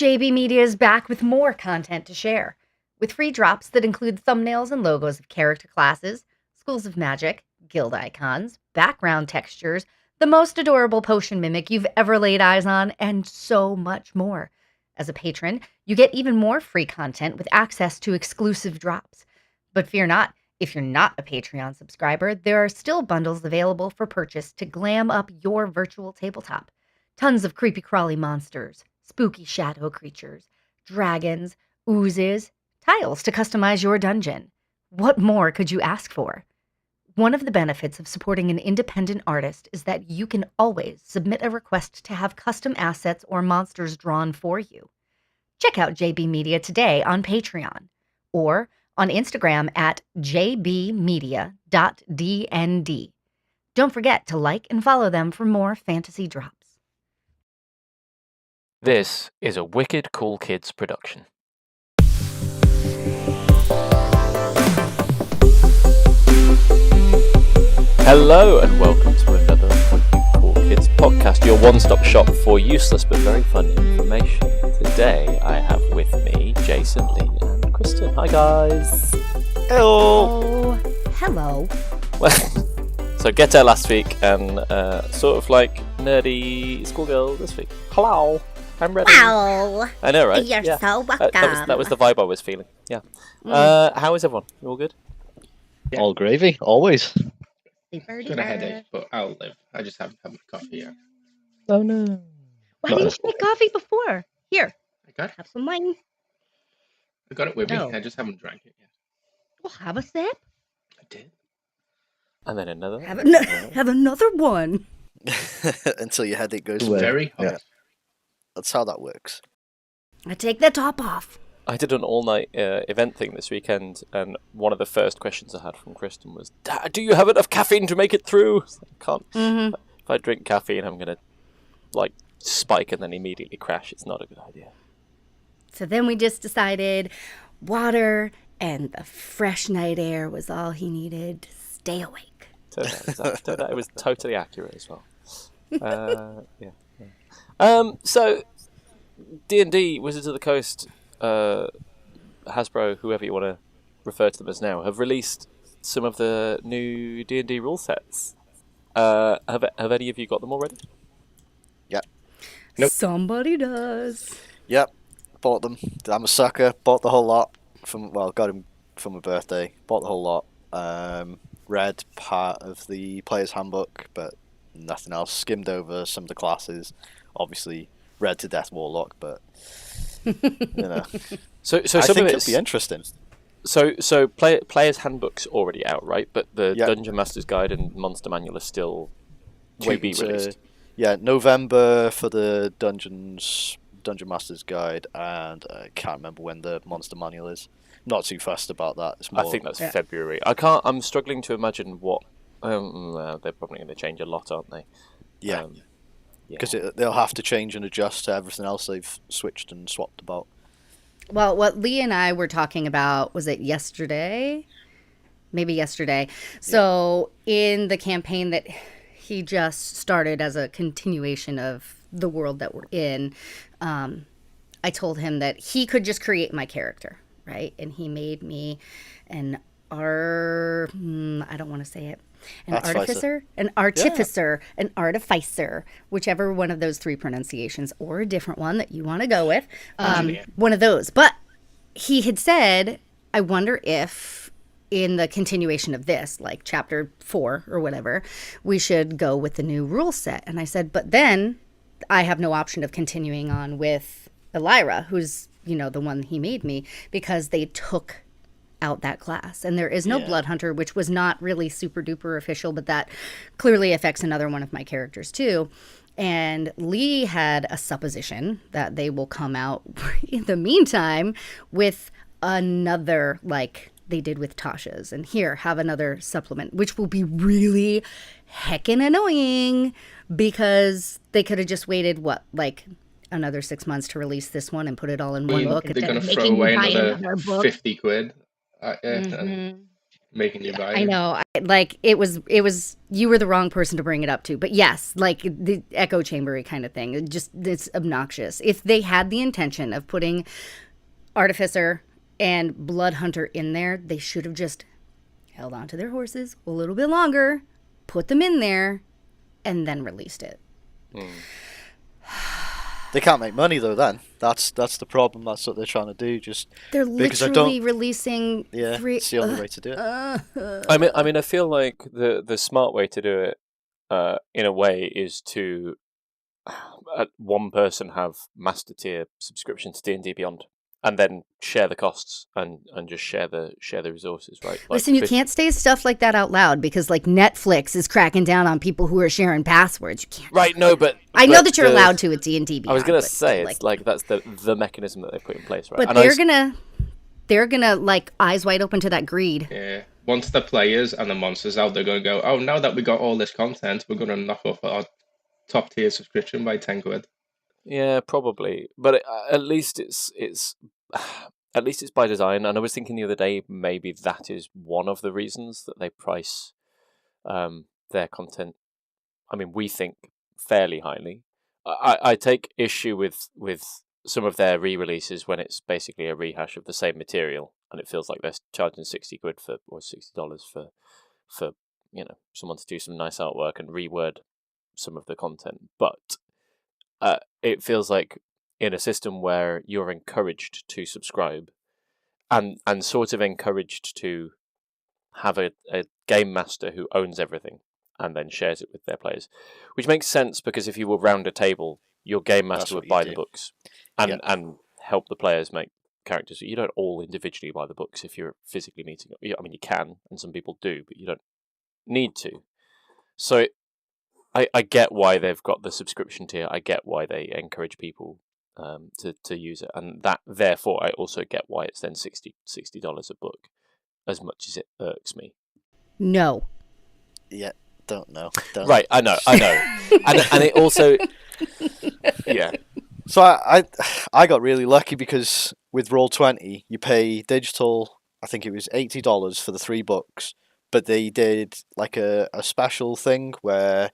JB Media is back with more content to share, with free drops that include thumbnails and logos of character classes, schools of magic, guild icons, background textures, the most adorable potion mimic you've ever laid eyes on, and so much more. As a patron, you get even more free content with access to exclusive drops. But fear not, if you're not a Patreon subscriber, there are still bundles available for purchase to glam up your virtual tabletop. Tons of creepy crawly monsters, spooky shadow creatures, dragons, oozes, tiles to customize your dungeon. What more could you ask for? One of the benefits of supporting an independent artist is that you can always submit a request to have custom assets or monsters drawn for you. Check out JB Media today on Patreon or on Instagram at jbmedia.dnd. Don't forget to like and follow them for more fantasy drops. This is a Wicked Cool Kids production. Hello and welcome to another Wicked Cool Kids podcast, your one-stop shop for useless but very fun information. Today I have with me Jason, Lee and Kristen. Hi guys! Hello! Oh, hello. Well, so get there last week and sort of like nerdy schoolgirl this week. Hello! I'm ready. Wow. I know, right? You're yeah. so welcome. That was the vibe I was feeling. Yeah. How is everyone? You all good? Yeah. All gravy, always. Birdie Got a bird. headache, but I'll live. I just haven't had my coffee yet. Oh no. Why didn't you make coffee before? Here, I got have some wine. it with No. me. I just haven't drank it yet. Well, have a sip. I did. And then another. Have another one. Until your headache goes It's away. very hot. Yeah. That's how that works. I take the top off. I did an all-night event thing this weekend, and one of the first questions I had from Kristen was, "Dad, do you have enough caffeine to make it through?" I can't. Mm-hmm. If I drink caffeine, I'm gonna like spike and then immediately crash. It's not a good idea. So then we just decided water and the fresh night air was all he needed to stay awake. Turned out it was totally accurate as well. Yeah. So D&D Wizards of the Coast, Hasbro, whoever you want to refer to them as now, have released some of the new D&D rule sets. Have any of you got them already? Yep. Nope. Somebody does. Yep. Bought them. I'm a sucker. Bought the whole lot. Got them for my birthday. Bought the whole lot. Read part of the player's handbook, but nothing else. Skimmed over some of the classes. Obviously, read to death Warlock, but you know. So I some think of it'll be interesting. So player's handbook's already out, right? But the Yep. Dungeon Master's Guide and Monster Manual are still to be released. November for the Dungeon Master's Guide, and I can't remember when the Monster Manual is. Not too fussed about that. It's more, I think that's February. I'm struggling to imagine what. They're probably going to change a lot, aren't they? Yeah. Because they'll have to change and adjust to everything else they've switched and swapped about. Well, what Lee and I were talking about, was it yesterday? Maybe yesterday. So in the campaign that he just started as a continuation of the world that we're in, I told him that he could just create my character, right? And he made me I don't want to say it. An artificer, an artificer, an artificer, whichever one of those three pronunciations, or a different one that you want to go with. One of those. But he had said, I wonder if in the continuation of this, like chapter 4 or whatever, we should go with the new rule set. And I said, but then I have no option of continuing on with Elira, who's, the one he made me, because they took out that class, and there is no Blood Hunter, which was not really super duper official, but that clearly affects another one of my characters too. And Lee had a supposition that they will come out in the meantime with another, like they did with Tasha's, and here, have another supplement, which will be really heckin' annoying, because they could have just waited another 6 months to release this one and put it all in one book. They're going to throw away another 50 quid. making you buy I it. know. Like it was you were the wrong person to bring it up to. But yes, like the echo chambery kind of thing. It's obnoxious. If they had the intention of putting Artificer and Blood Hunter in there, they should have just held on to their horses a little bit longer, put them in there, and then released it. They can't make money though. Then that's the problem. That's what they're trying to do. Just They're because I literally don't- releasing three. it's the only way to do it. I mean, I feel like the smart way to do it, in a way, is to one person have master tier subscription to D&D Beyond, and then share the costs and just share the resources, right? Like Listen, you can't say stuff like that out loud because like Netflix is cracking down on people who are sharing passwords. You can't. Right? No, but I know that you're the- allowed to at D&D Beyond. I was gonna but say still, it's like that's the mechanism that they put in place, right? But And they're gonna like eyes wide open to that greed. Yeah. Once the players and the monsters out, they're going to go, oh, now that we got all this content, we're going to knock off our top tier subscription by 10 quid. Yeah, probably, but at least it's at least it's by design. And I was thinking the other day, maybe that is one of the reasons that they price their content. I mean, we think fairly highly. I take issue with some of their re-releases when it's basically a rehash of the same material, and it feels like they're charging £60 or $60 for someone to do some nice artwork and reword some of the content, but. It feels like in a system where you're encouraged to subscribe and sort of encouraged to have a game master who owns everything and then shares it with their players, which makes sense because if you were round a table, your game master would buy the books and help the players make characters. You don't all individually buy the books if you're physically meeting up. I mean, you can, and some people do, but you don't need to. So I get why they've got the subscription tier. I get why they encourage people to use it, and that therefore I also get why it's then $60 a book, as much as it irks me. No. Yeah, don't know. Right, I know, and it also, yeah. So I got really lucky because with Roll20 you pay digital. I think it was $80 for the 3 books, but they did like a special thing where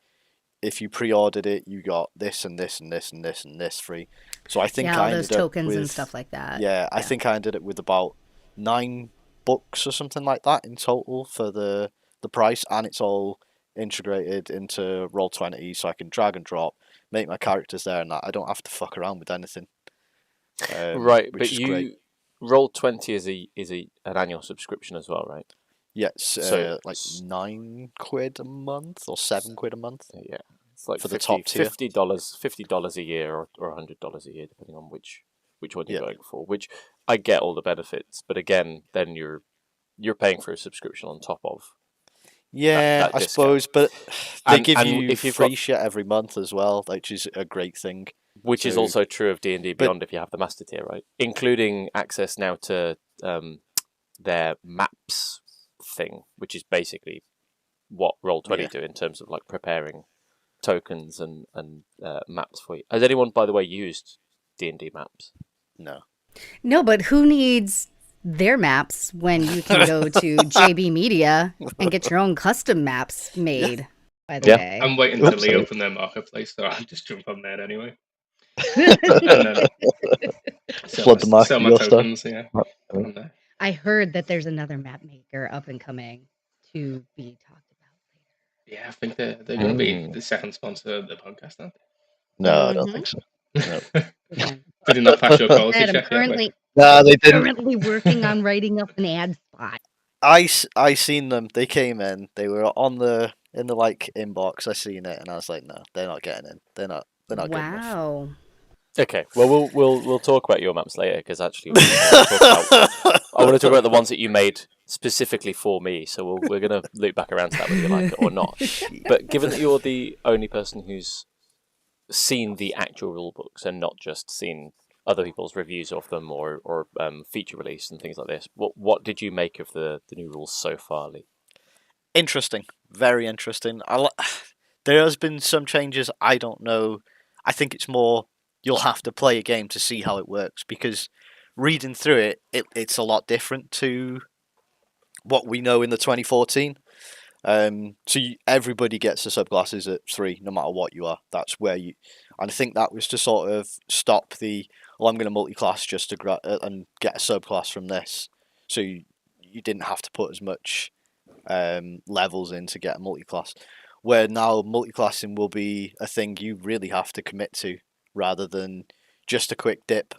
if you pre-ordered it, you got this and this and this and this and this free. So I think I those ended tokens up with, and stuff like that. Yeah, I think I ended up with about 9 books or something like that in total for the price, and it's all integrated into Roll20, so I can drag and drop, make my characters there, and that I don't have to fuck around with anything. Right, which but is great. Roll20 is an annual subscription as well, right? Yeah, So like £9 a month or £7 a month. Yeah, it's like for the top tier. $50 a year or $100 a year, depending on which one you're going for. Which I get all the benefits, but again, then you're paying for a subscription on top of. Yeah, that I discount. Suppose, but they give and you if you've free got- shit every month as well, which is a great thing. Which is So- also true of D&D but- Beyond if you have the master tier, right? Including access now to their maps thing, which is basically what Roll20 do in terms of like preparing tokens and maps for you. Has anyone, by the way, used D&D maps? No. No, but who needs their maps when you can go to JB Media and get your own custom maps made, by the way. I'm waiting till they Absolutely. open their marketplace, so I'll just jump on there anyway. And then Flood the market sell my with your stuff. tokens, yeah. Oh. on there. I heard that there's another map maker up and coming to be talked about Yeah, I think they're going to be the second sponsor of the podcast, aren't No, I don't think so. later. they? Did not pass your quality Said, I'm check yet, currently, No, they didn't. currently working on writing up an ad spot. I seen them. They came in. They were in the like inbox. I seen it, and I was like, no, they're not getting in. They're not good enough. Wow. Okay, well we'll talk about your maps later because actually I want to talk about the ones that you made specifically for me. So we're going to loop back around to that whether you like it or not. But given that you're the only person who's seen the actual rule books and not just seen other people's reviews of them or feature release and things like this, what did you make of the new rules so far, Lee? Interesting, very interesting. There has been some changes. I don't know. I think it's more you'll have to play a game to see how it works because reading through it's a lot different to what we know in the 2014. Everybody gets the subclasses at 3, no matter what you are. That's where you, and I think that was to sort of stop the, well, I'm going to multi-class just to and get a subclass from this. So you didn't have to put as much levels in to get a multi-class. Where now multi-classing will be a thing you really have to commit to, rather than just a quick dip.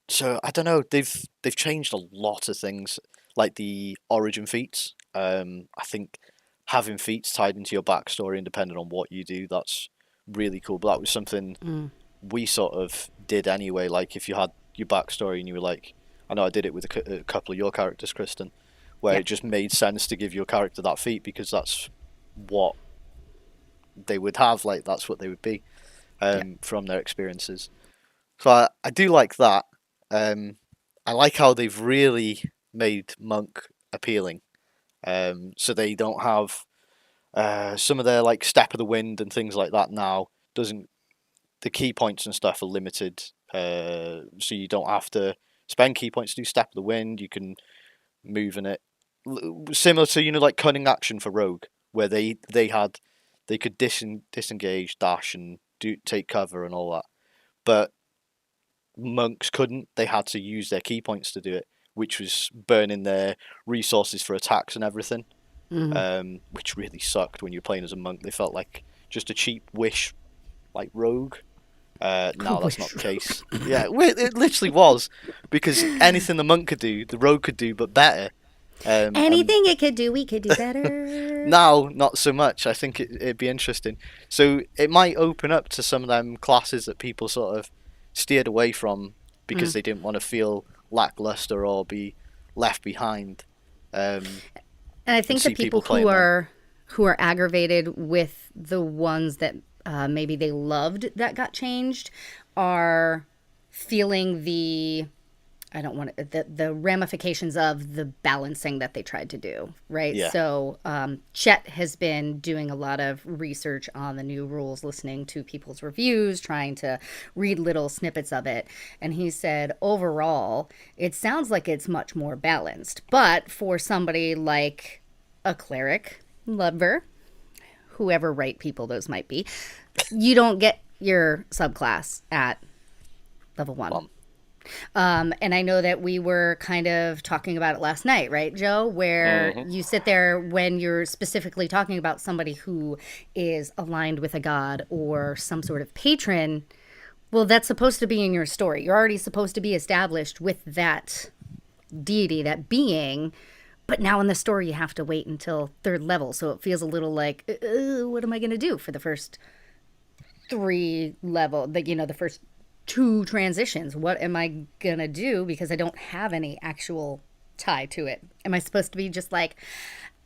So I don't know. They've changed a lot of things, like the origin feats. I think having feats tied into your backstory and depending on what you do, that's really cool. But that was something we sort of did anyway. Like if you had your backstory and you were like, I know I did it with a couple of your characters, Kristen, where it just made sense to give your character that feat because that's what they would have. Like that's what they would be from their experiences. So I do like that. I like how they've really made Monk appealing. So they don't have some of their like Step of the Wind and things like that now. The key points and stuff are limited, so you don't have to spend key points to do Step of the Wind. You can move in it, similar to like Cunning Action for Rogue, where they could disengage, dash, and take cover and all that, but monks couldn't. They had to use their key points to do it, which was burning their resources for attacks and everything, which really sucked when you're playing as a monk. They felt like just a cheap wish, like rogue. Now that's not the case. Yeah, it literally was, because anything the monk could do, the rogue could do, but better. Anything it could do, we could do better. Now, not so much. I think it'd be interesting. So it might open up to some of them classes that people sort of steered away from because they didn't want to feel lackluster or be left behind. And I think the people who are aggravated with the ones that maybe they loved that got changed are feeling the ramifications of the balancing that they tried to do, right? Yeah. So Chet has been doing a lot of research on the new rules, listening to people's reviews, trying to read little snippets of it. And he said, overall, it sounds like it's much more balanced. But for somebody like a cleric, lover, whoever right people those might be, you don't get your subclass at level 1. And I know that we were kind of talking about it last night, right, Joe? Where you sit there when you're specifically talking about somebody who is aligned with a god or some sort of patron. Well, that's supposed to be in your story. You're already supposed to be established with that deity, that being. But now in the story, you have to wait until 3rd level. So it feels a little like, what am I going to do for the first 3 level, the first 2 transitions? What am I gonna do, because I don't have any actual tie to it? Am I supposed to be just like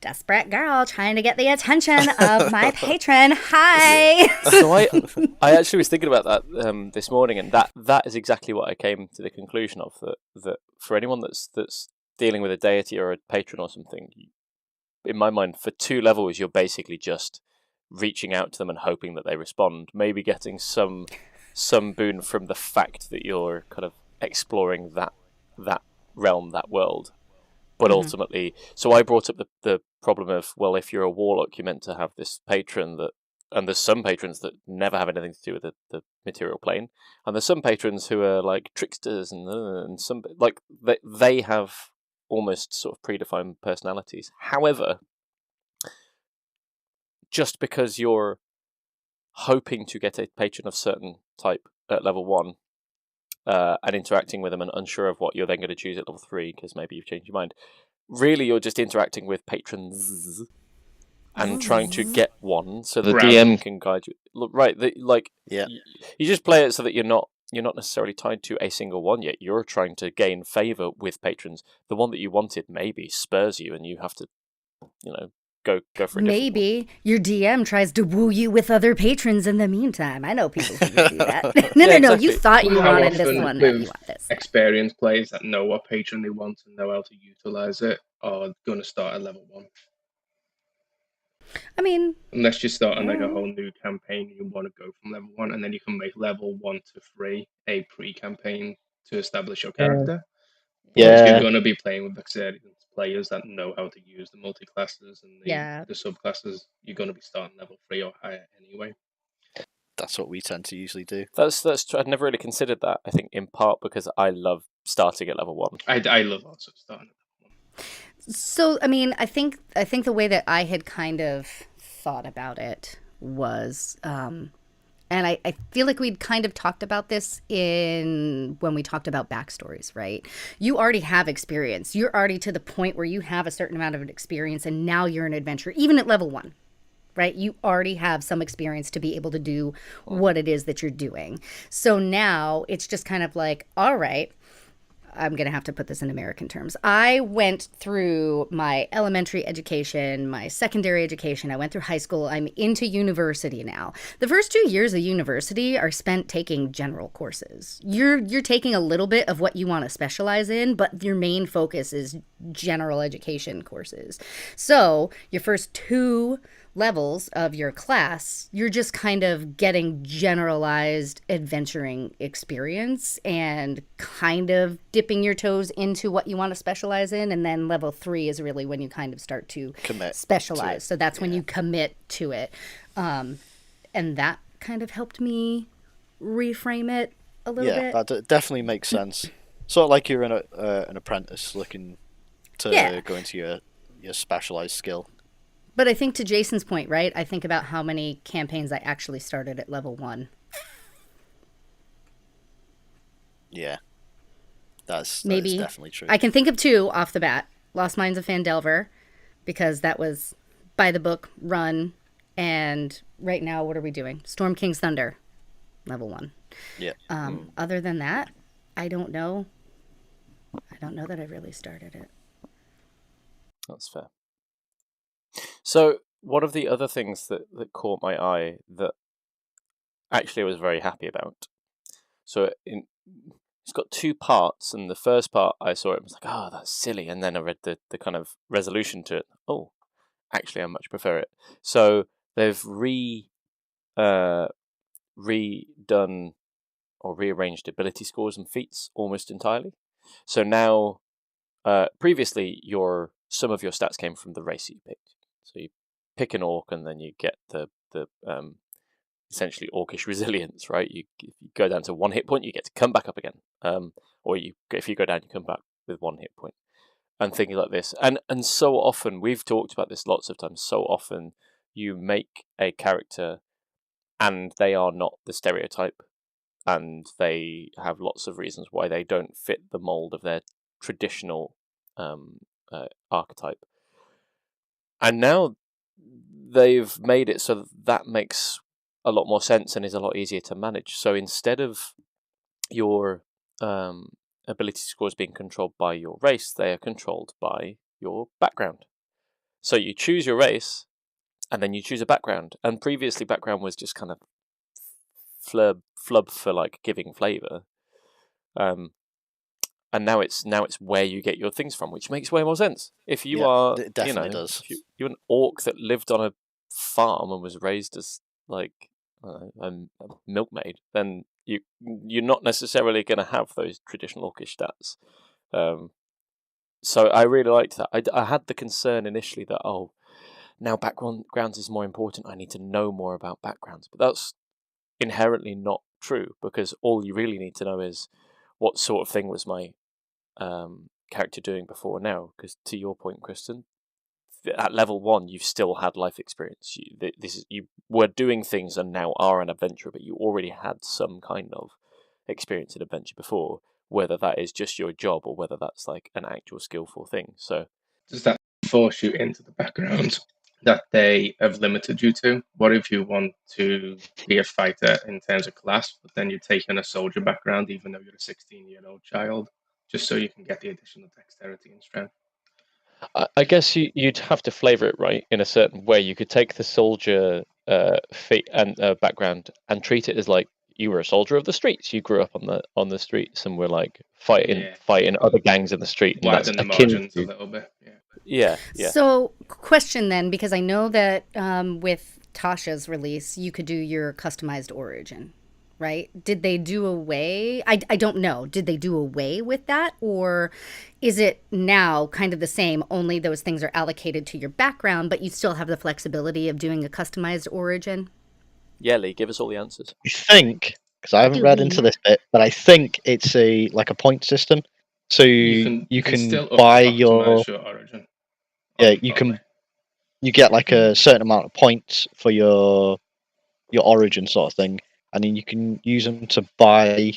desperate girl trying to get the attention of my patron? Hi. So I actually was thinking about that this morning, and that is exactly what I came to the conclusion of, that for anyone that's dealing with a deity or a patron or something, in my mind, for 2 levels you're basically just reaching out to them and hoping that they respond, maybe getting some boon from the fact that you're kind of exploring that realm, that world. But ultimately, so I brought up the problem of, well, if you're a warlock, you're meant to have this patron and there's some patrons that never have anything to do with the material plane, and there's some patrons who are like tricksters and some like they have almost sort of predefined personalities. However, just because you're hoping to get a patron of certain type at level 1 and interacting with them and unsure of what you're then going to choose at level 3 because maybe you've changed your mind, really you're just interacting with patrons and trying to get one so the DM can guide you. Look, right, you just play it so that you're not necessarily tied to a single one yet. You're trying to gain favour with patrons. The one that you wanted maybe spurs you and you have to, go for it. Maybe your DM tries to woo you with other patrons in the meantime. I know people who do that. No, exactly. You thought you wanted this one. No, you want this. Experienced players that know what patron they want and know how to utilize it are going to start at level 1. I mean, unless you start on like a whole new campaign, you want to go from level 1, and then you can make level 1 to 3 a pre-campaign to establish your character. Because Yeah. you're going to be playing with experienced players that know how to use the multi-classes and the subclasses. You're going to be starting level 3 or higher anyway. That's what we tend to usually do. That's true. I'd never really considered that. I think in part because I love starting at level 1. I love also starting at level 1. So, I mean, I think the way that I had kind of thought about it was, and I feel like we'd kind of talked about this when we talked about backstories, right? You already have experience. You're already to the point where you have a certain amount of experience, and now you're an adventurer, even at level 1. Right? You already have some experience to be able to do what it is that you're doing. So now it's just kind of like, all right, I'm going to have to put this in American terms. I went through my elementary education, my secondary education. I went through high school. I'm into university now. The first 2 years of university are spent taking general courses. You're taking a little bit of what you want to specialize in, but your main focus is general education courses. So your first 2 levels of your class, you're just kind of getting generalized adventuring experience and kind of dipping your toes into what you want to specialize in. And then level 3 is really when you kind of start to specialize. So that's when you commit to it. And that kind of helped me reframe it a little bit. Yeah, that definitely makes sense. Sort of like you're an apprentice looking to go into your specialized skill. But I think to Jason's point, right? I think about how many campaigns I actually started at level 1. Yeah. That's definitely true. I can think of 2 off the bat. Lost Mines of Phandelver, because that was by the book, run, and right now, what are we doing? Storm King's Thunder, level 1. Yeah. Other than that, I don't know. I don't know that I really started it. That's fair. So one of the other things that caught my eye that actually I was very happy about. So it's got 2 parts, and the first part I saw it was like, oh, that's silly, and then I read the kind of resolution to it. Oh, actually, I much prefer it. So they've redone or rearranged ability scores and feats almost entirely. So now, previously, some of your stats came from the race you picked. So you pick an orc, and then you get the essentially orcish resilience, right? If you go down to 1 hit point, you get to come back up again. Or if you go down, you come back with 1 hit point, and things like this. And so often, we've talked about this lots of times. So often, you make a character, and they are not the stereotype, and they have lots of reasons why they don't fit the mold of their traditional archetype. And now they've made it so that makes a lot more sense and is a lot easier to manage. So instead of your ability scores being controlled by your race, they are controlled by your background. So you choose your race, and then you choose a background. And previously, background was just kind of flub for like giving flavor. And now it's where you get your things from, which makes way more sense. If you are, it definitely does. If you're an orc that lived on a farm and was raised as like a milkmaid, then you're not necessarily going to have those traditional orcish stats. So I really liked that. I had the concern initially that now backgrounds is more important. I need to know more about backgrounds, but that's inherently not true, because all you really need to know is what sort of thing was my character doing before now. Because to your point, Kristen, at level 1, you've still had life experience. You were doing things and now are an adventurer, but you already had some kind of experience in adventure before, whether that is just your job or whether that's like an actual skillful thing. So does that force you into the background that they have limited you to? What if you want to be a fighter in terms of class, but then you're taking a soldier background, even though you're a 16-year-old child, just so you can get the additional dexterity and strength? I guess you'd have to flavor it right in a certain way. You could take the soldier feat and background and treat it as like you were a soldier of the streets. You grew up on the streets and were like fighting other gangs in the street. And widen the margins a little bit. Yeah. So, question then, because I know that with Tasha's release, you could do your customized origin, right? Did they do away? I don't know. Did they do away with that? Or is it now kind of the same, only those things are allocated to your background, but you still have the flexibility of doing a customized origin? Yeah, Lee, give us all the answers. I think, because I haven't read into this bit, but I think it's a point system. So You can still buy your optimize your origin. you get like a certain amount of points for your origin sort of thing, and then you can use them to buy.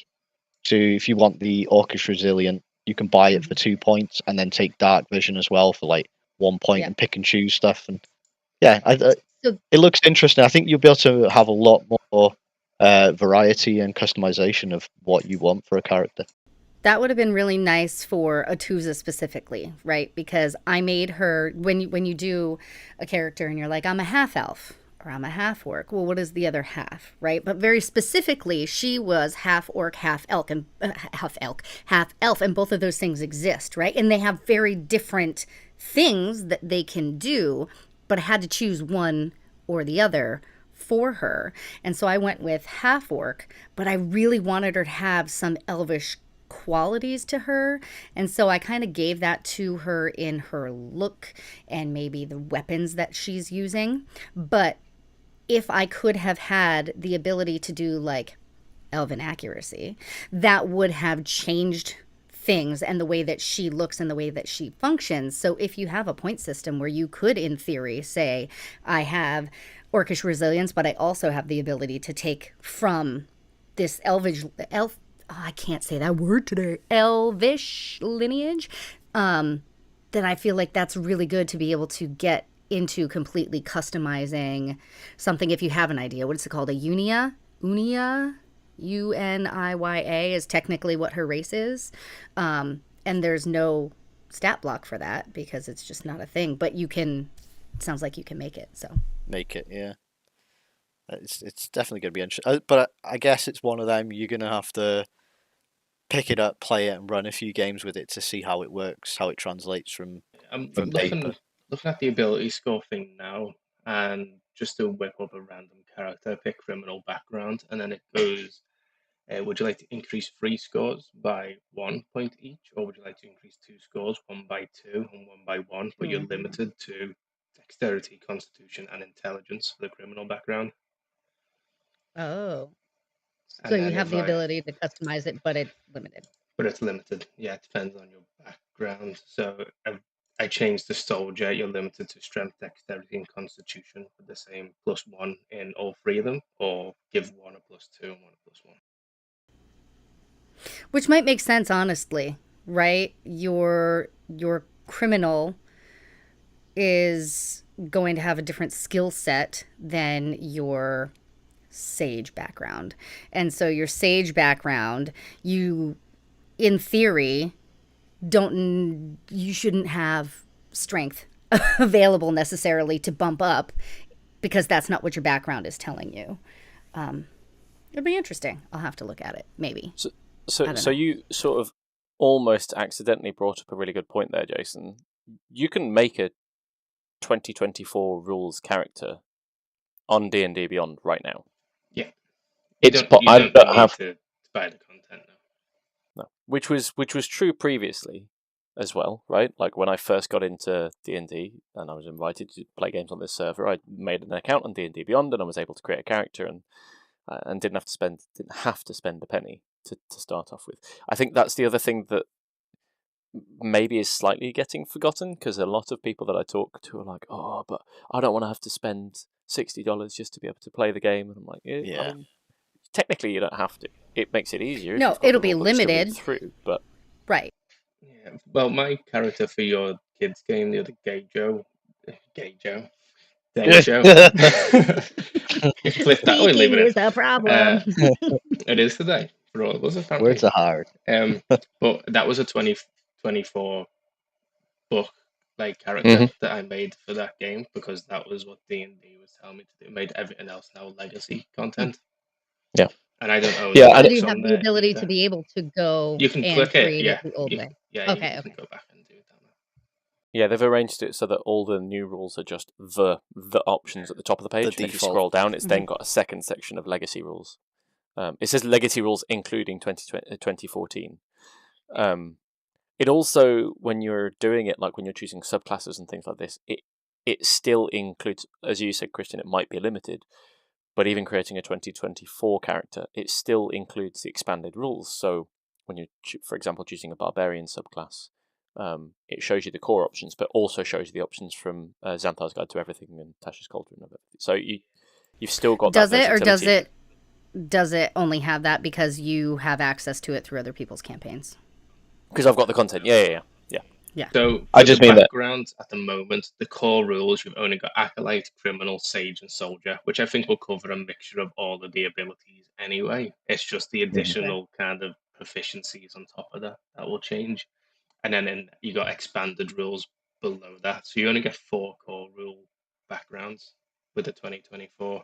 So if you want the Orcish Resilient, you can buy it for 2 points, and then take Dark Vision as well for like 1 point, and pick and choose stuff. And yeah, it looks interesting. I think you'll be able to have a lot more variety and customization of what you want for a character. That would have been really nice for Atuza specifically, right? Because I made her, when you do a character and you're like, I'm a half elf or I'm a half orc. Well, what is the other half, right? But very specifically, she was half orc, half elk, and half elf, and both of those things exist, right? And they have very different things that they can do, but I had to choose one or the other for her. And so I went with half orc, but I really wanted her to have some elvish qualities to her, and so I kind of gave that to her in her look and maybe the weapons that she's using. But if I could have had the ability to do like elven accuracy, that would have changed things and the way that she looks and the way that she functions. So if you have a point system where you could in theory say, I have Orcish Resilience, but I also have the ability to take from this I can't say that word today, elvish lineage, then I feel like that's really good to be able to get into completely customizing something. If you have an idea, what's it called? A Unia, Uniya is technically what her race is. And there's no stat block for that because it's just not a thing, but it sounds like you can make it. So make it, yeah. It's definitely going to be interesting. But I guess it's one of them, you're going to have to pick it up, play it, and run a few games with it to see how it works, how it translates from looking at the ability score thing now, and just to whip up a random character, pick criminal background, and then it goes, would you like to increase 3 scores by 1 point each, or would you like to increase 2 scores, 1 by 2 and 1 by 1, but you're limited to dexterity, constitution, and intelligence for the criminal background. Oh. So you have the ability to customize it, but it's limited. But it's limited. Yeah, it depends on your background. So I changed the soldier. You're limited to strength, dexterity, and constitution for the same +1 in all 3 of them, or give 1 a +2 and 1 a +1. Which might make sense, honestly, right? Your criminal is going to have a different skill set than your sage background. And so your sage background, you, in theory, you shouldn't have strength available necessarily to bump up because that's not what your background is telling you. It'd be interesting. I'll have to look at it, maybe. So you sort of almost accidentally brought up a really good point there, Jason. You can make a 2024 rules character on D&D Beyond right now. Yeah. You don't have to buy the content now. No. Which was true previously as well, right? Like when I first got into D&D and I was invited to play games on this server, I made an account on D&D Beyond and I was able to create a character and didn't have to spend a penny to start off with. I think that's the other thing that maybe is slightly getting forgotten, because a lot of people that I talk to are like, oh, but I don't want to have to spend $60 just to be able to play the game. And I'm like, yeah. I mean, technically you don't have to. It makes it easier. No, it'll be limited. Through, but right. Yeah. Well, my character for your kids game, the other Gay Joe. Clip that or leave it is a problem. It is today for all of us. Words are hard. But that was a 2024 book like character that I made for that game, because that was what D&D was telling me to do. It made everything else now legacy content. Yeah. And I don't own so do you have the ability to be able to go you can and click create it the old way? Yeah, okay. You can go back and do that. Yeah, they've arranged it so that all the new rules are just the options at the top of the page. And if you scroll down, it's then got a second section of legacy rules. It says legacy rules including 2014. It also, when you're doing it, like when you're choosing subclasses and things like this, it still includes, as you said, Christian, it might be limited, but even creating a 2024 character, it still includes the expanded rules. So when you're, for example, choosing a barbarian subclass, it shows you the core options, but also shows you the options from Xanthar's Guide to Everything and Tasha's Cauldron of it. So you've still got does that it, or versatility. does it only have that because you have access to it through other people's campaigns? Because I've got the content. Yeah. So I just mean that background at the moment, the core rules, you've only got Acolyte, Criminal, Sage, and Soldier, which I think will cover a mixture of all of the abilities anyway. It's just the additional kind of proficiencies on top of that will change. And then you got expanded rules below that. So you only get 4 core rule backgrounds with the 2024. And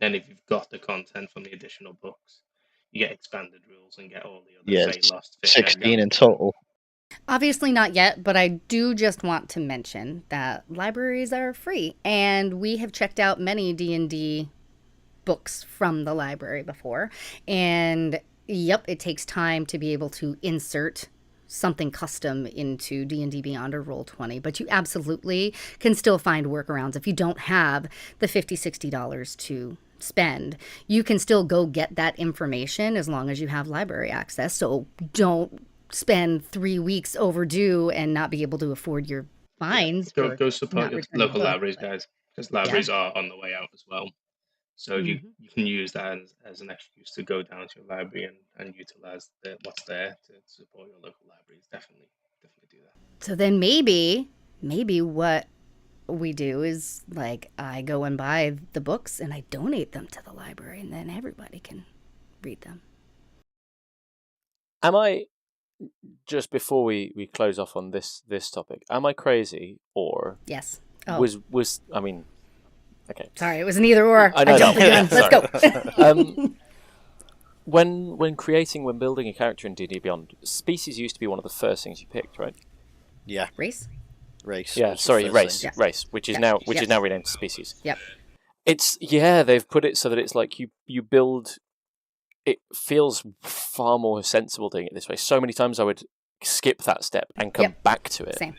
then if you've got the content from the additional books, you get expanded rules and get all the other, say, Lost Fish 16 in total. Obviously not yet, but I do just want to mention that libraries are free, and we have checked out many D&D books from the library before. And yep, it takes time to be able to insert something custom into D&D Beyond or Roll20, but you absolutely can still find workarounds. If you don't have the $50, $60 to spend, you can still go get that information as long as you have library access. So don't spend 3 weeks overdue and not be able to afford your fines. Go support your local libraries, guys, because libraries are on the way out as well. So you can use that as an excuse to go down to your library and utilize what's there to support your local libraries. Definitely do that. So then maybe what we do is, like, I go and buy the books and I donate them to the library, and then everybody can read them. Am I, just before we close off on this topic, am I crazy, or Yes. was I mean, okay. Sorry, it was an either or. I know. Let's go. When building a character in D&D Beyond, species used to be one of the first things you picked, right? Yeah. Race? Yeah, sorry, race, which is now renamed to species. Yep. They've put it so that it's like you build. It feels far more sensible doing it this way. So many times I would skip that step and come back to it. Same.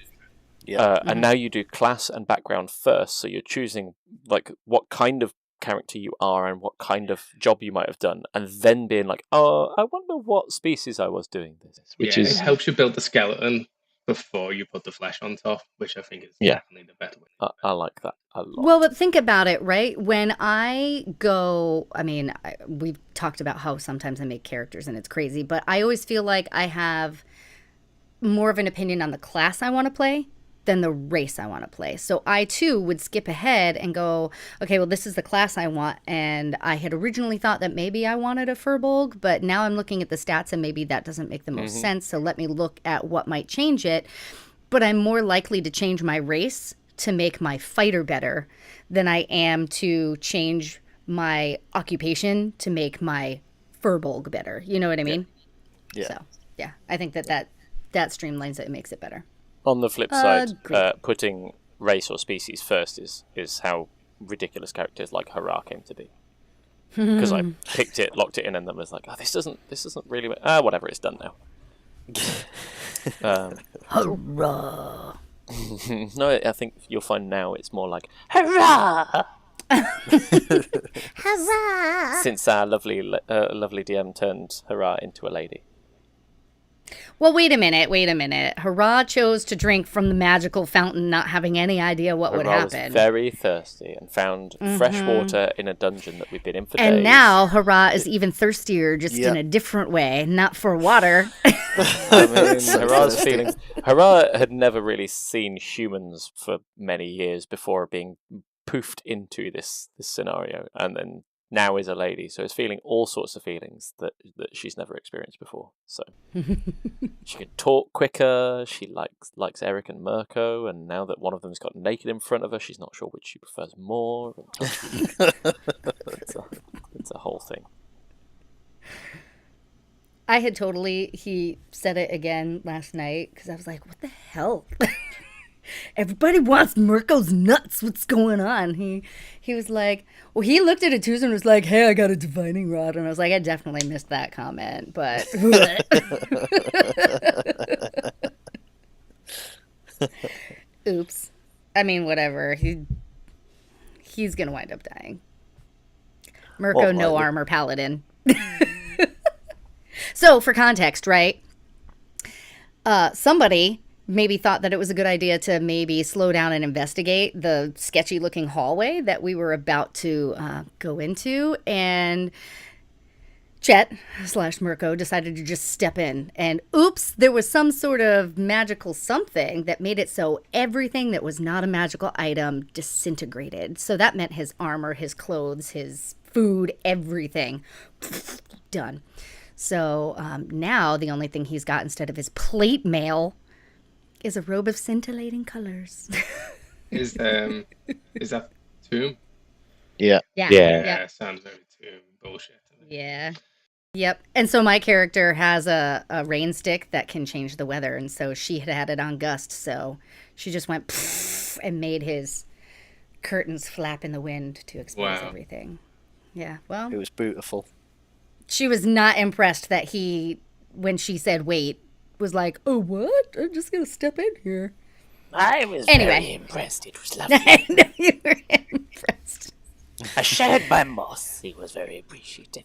Yeah. And now you do class and background first, so you're choosing like what kind of character you are and what kind of job you might have done, and then being like, oh, I wonder what species I was doing this. It helps you build the skeleton before you put the flesh on top, which I think is definitely the better way. I like that a lot. Well, but think about it, right? When I go, we've talked about how sometimes I make characters and it's crazy, but I always feel like I have more of an opinion on the class I want to play than the race I want to play. So I too would skip ahead and go, okay, well, this is the class I want. And I had originally thought that maybe I wanted a Furbolg, but now I'm looking at the stats and maybe that doesn't make the most sense. So let me look at what might change it. But I'm more likely to change my race to make my fighter better than I am to change my occupation to make my Furbolg better. You know what I mean? Yeah. So, yeah, I think that streamlines it and makes it better. On the flip side, putting race or species first is how ridiculous characters like Hurrah came to be. Because I picked it, locked it in, and then was like, oh, this doesn't really whatever, it's done now. Hurrah! No, I think you'll find now it's more like hurrah! Huzzah! Since our lovely DM turned Hurrah into a lady. Well, wait a minute. Hurrah chose to drink from the magical fountain, not having any idea what would happen. Was very thirsty and found fresh water in a dungeon that we've been in for days. And now Hurrah is even thirstier, just in a different way, not for water. I mean, Hurrah's feelings. Hurrah had never really seen humans for many years before being poofed into this scenario, and then now is a lady, so is feeling all sorts of feelings that she's never experienced before. So she can talk quicker. She likes Eric and Mirko, and now that one of them's got naked in front of her, she's not sure which she prefers more. It's a whole thing. I had he said it again last night because I was like, what the hell? everybody wants Mirko's nuts. What's going on? He was like, well, he looked at it too and was like, hey, I got a divining rod. And I was like, I definitely missed that comment, but. Oops. I mean, whatever. He's going to wind up dying. Mirko, no armor paladin. So, for context, right? Somebody maybe thought that it was a good idea to maybe slow down and investigate the sketchy looking hallway that we were about to go into. And Chet / Mirko decided to just step in. And oops, there was some sort of magical something that made it so everything that was not a magical item disintegrated. So that meant his armor, his clothes, his food, everything. Done. So now the only thing he's got instead of his plate mail is a robe of scintillating colors. Is that tomb? Yeah. Yeah. Sounds very tomb bullshit. Yeah. Yep. And so my character has a rain stick that can change the weather, and so she had it on gust, so she just went and made his curtains flap in the wind to expose everything. Yeah. Well, it was beautiful. She was not impressed that he, when she said wait, was like, oh, what? I'm just going to step in here. I was very impressed. It was lovely. I know you were impressed. I shared my moss. He was very appreciative.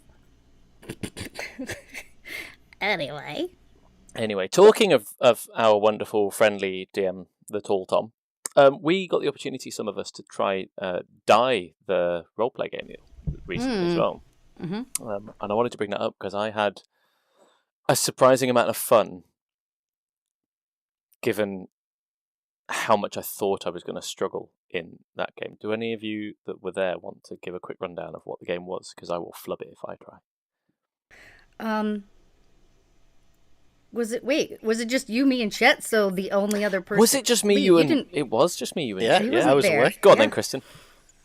Anyway, talking of our wonderful, friendly DM, the Tall Tom, we got the opportunity, some of us, to try dye the roleplay game recently as well. Mm-hmm. And I wanted to bring that up because I had a surprising amount of fun, given how much I thought I was going to struggle in that game. Do any of you that were there want to give a quick rundown of what the game was? Because I will flub it if I try. Was it just you, me, and Chet? So the only other person... Was it just me, you, and... It was just me, you, and Chet. Yeah, I was away. Go on then, Kristen.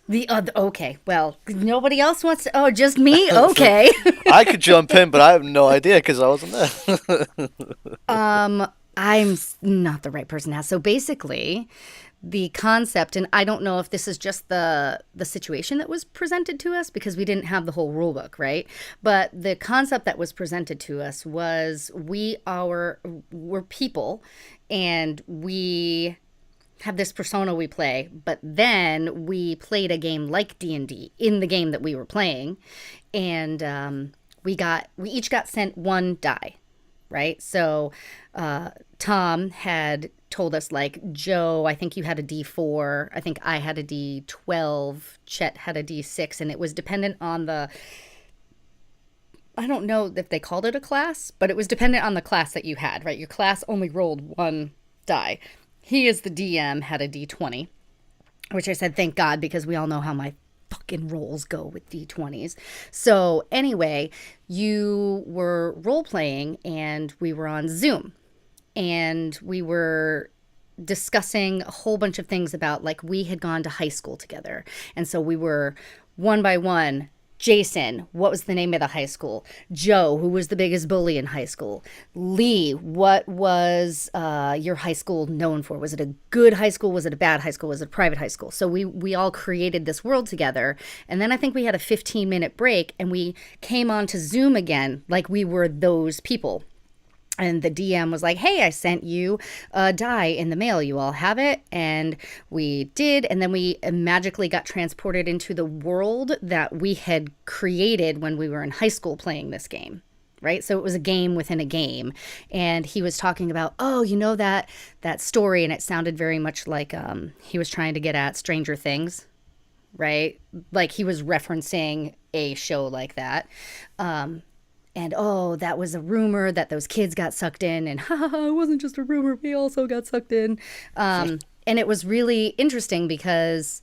The other... Okay, well, nobody else wants to... Oh, just me? Okay. I could jump in, but I have no idea because I wasn't there. I'm not the right person to ask. So basically, the concept, and I don't know if this is just the situation that was presented to us because we didn't have the whole rule book, right? But the concept that was presented to us was we're people, and we have this persona we play, but then we played a game like D&D in the game that we were playing, and we each got sent one die. Right? So Tom had told us, like, Joe, I think you had a D4. I think I had a D12. Chet had a D6. And it was dependent on I don't know if they called it a class, but it was dependent on the class that you had, right? Your class only rolled one die. He, as the DM, had a D20, which I said, thank God, because we all know how my fucking rolls go with D20s. So anyway, you were role-playing and we were on Zoom and we were discussing a whole bunch of things about, like, we had gone to high school together. And so we were one by one, Jason, what was the name of the high school? Joe, who was the biggest bully in high school? Lee, what was your high school known for? Was it a good high school? Was it a bad high school? Was it a private high school? So we all created this world together. And then I think we had a 15-minute break and we came on to Zoom again like we were those people. And the DM was like, hey, I sent you a die in the mail. You all have it? And we did. And then we magically got transported into the world that we had created when we were in high school playing this game. Right? So it was a game within a game. And he was talking about, oh, you know that story. And it sounded very much like he was trying to get at Stranger Things. Right? Like he was referencing a show like that. And, oh, that was a rumor that those kids got sucked in. And, it wasn't just a rumor. We also got sucked in. And it was really interesting because,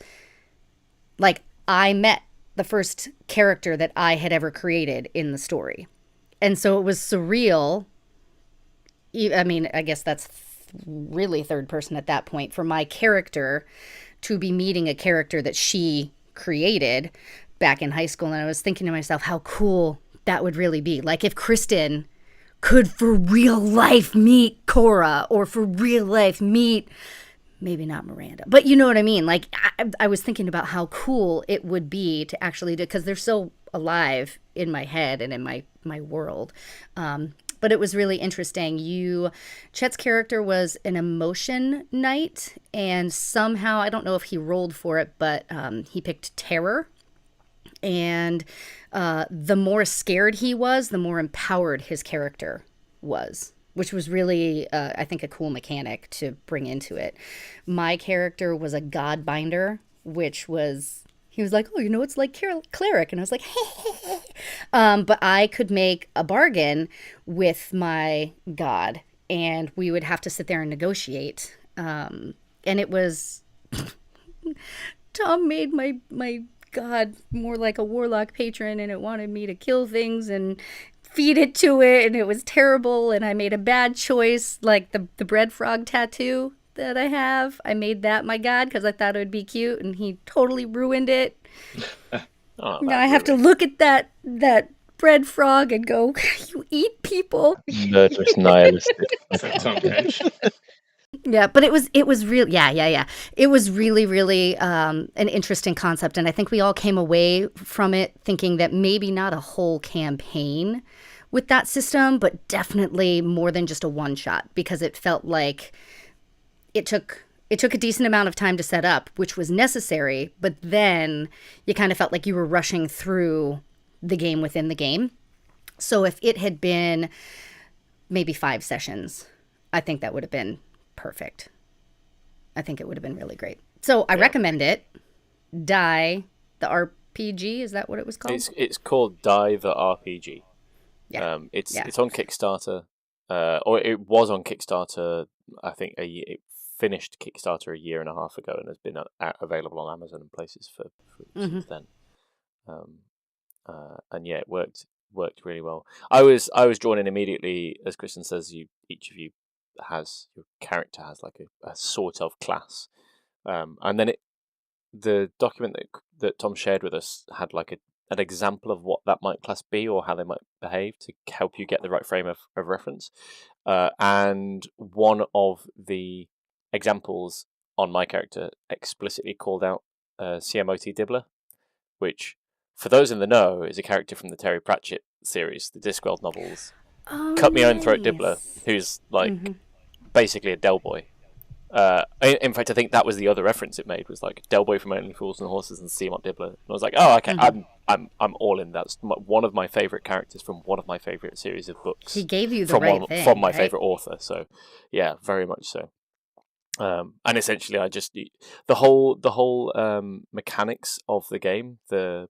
like, I met the first character that I had ever created in the story. And so it was surreal. I mean, I guess that's really third person at that point for my character to be meeting a character that she created back in high school. And I was thinking to myself, how cool that would really be. Like if Kristen could for real life meet Cora or for real life meet maybe not Miranda, but you know what I mean? Like, I was thinking about how cool it would be to actually do, because they're so alive in my head and in my world. But it was really interesting. Chet's character was an emotion knight, and somehow, I don't know if he rolled for it, but he picked terror. And the more scared he was, the more empowered his character was, which was really, I think, a cool mechanic to bring into it. My character was a god binder, which was, he was like, oh, it's like cleric. And I was like, hey. But I could make a bargain with my god, and we would have to sit there and negotiate. And it was, Tom made my god more like a warlock patron, and it wanted me to kill things and feed it to it, and it was terrible, and I made a bad choice, like the bread frog tattoo that I have. I made that my god because I thought it would be cute, and he totally ruined it. Now I have to look at that bread frog and go, you eat people. Murderous nihilist. Yeah, but it was really, yeah. It was really an interesting concept, and I think we all came away from it thinking that maybe not a whole campaign with that system, but definitely more than just a one shot, because it felt like it took a decent amount of time to set up, which was necessary, but then you kind of felt like you were rushing through the game within the game. So if it had been maybe 5 sessions, I think that would have been perfect. I think it would have been really great. So I recommend it. Die, the RPG, is that what it was called? It's called Die the RPG. Yeah. It's on Kickstarter, or it was on Kickstarter. I think it finished Kickstarter a year and a half ago, and has been available on Amazon and places for since then. And yeah, it worked really well. I was drawn in immediately, as Kristen says. Each of you your character has like a sort of class, and then the document that Tom shared with us had like an example of what that might class be, or how they might behave, to help you get the right frame of reference. And one of the examples on my character explicitly called out CMOT Dibbler, which, for those in the know, is a character from the Terry Pratchett series, the Discworld novels. Cut Me Own Throat Dibbler, who's like basically a Del Boy. In fact, I think that was the other reference it made, was like Del Boy from Only Fools and Horses and CMOT Dibbler. And I was like, oh, okay, I'm all in. That's one of my favorite characters from one of my favorite series of books. He gave you the right thing from my favorite author. So yeah, very much so. And essentially, I just the whole mechanics of the game, the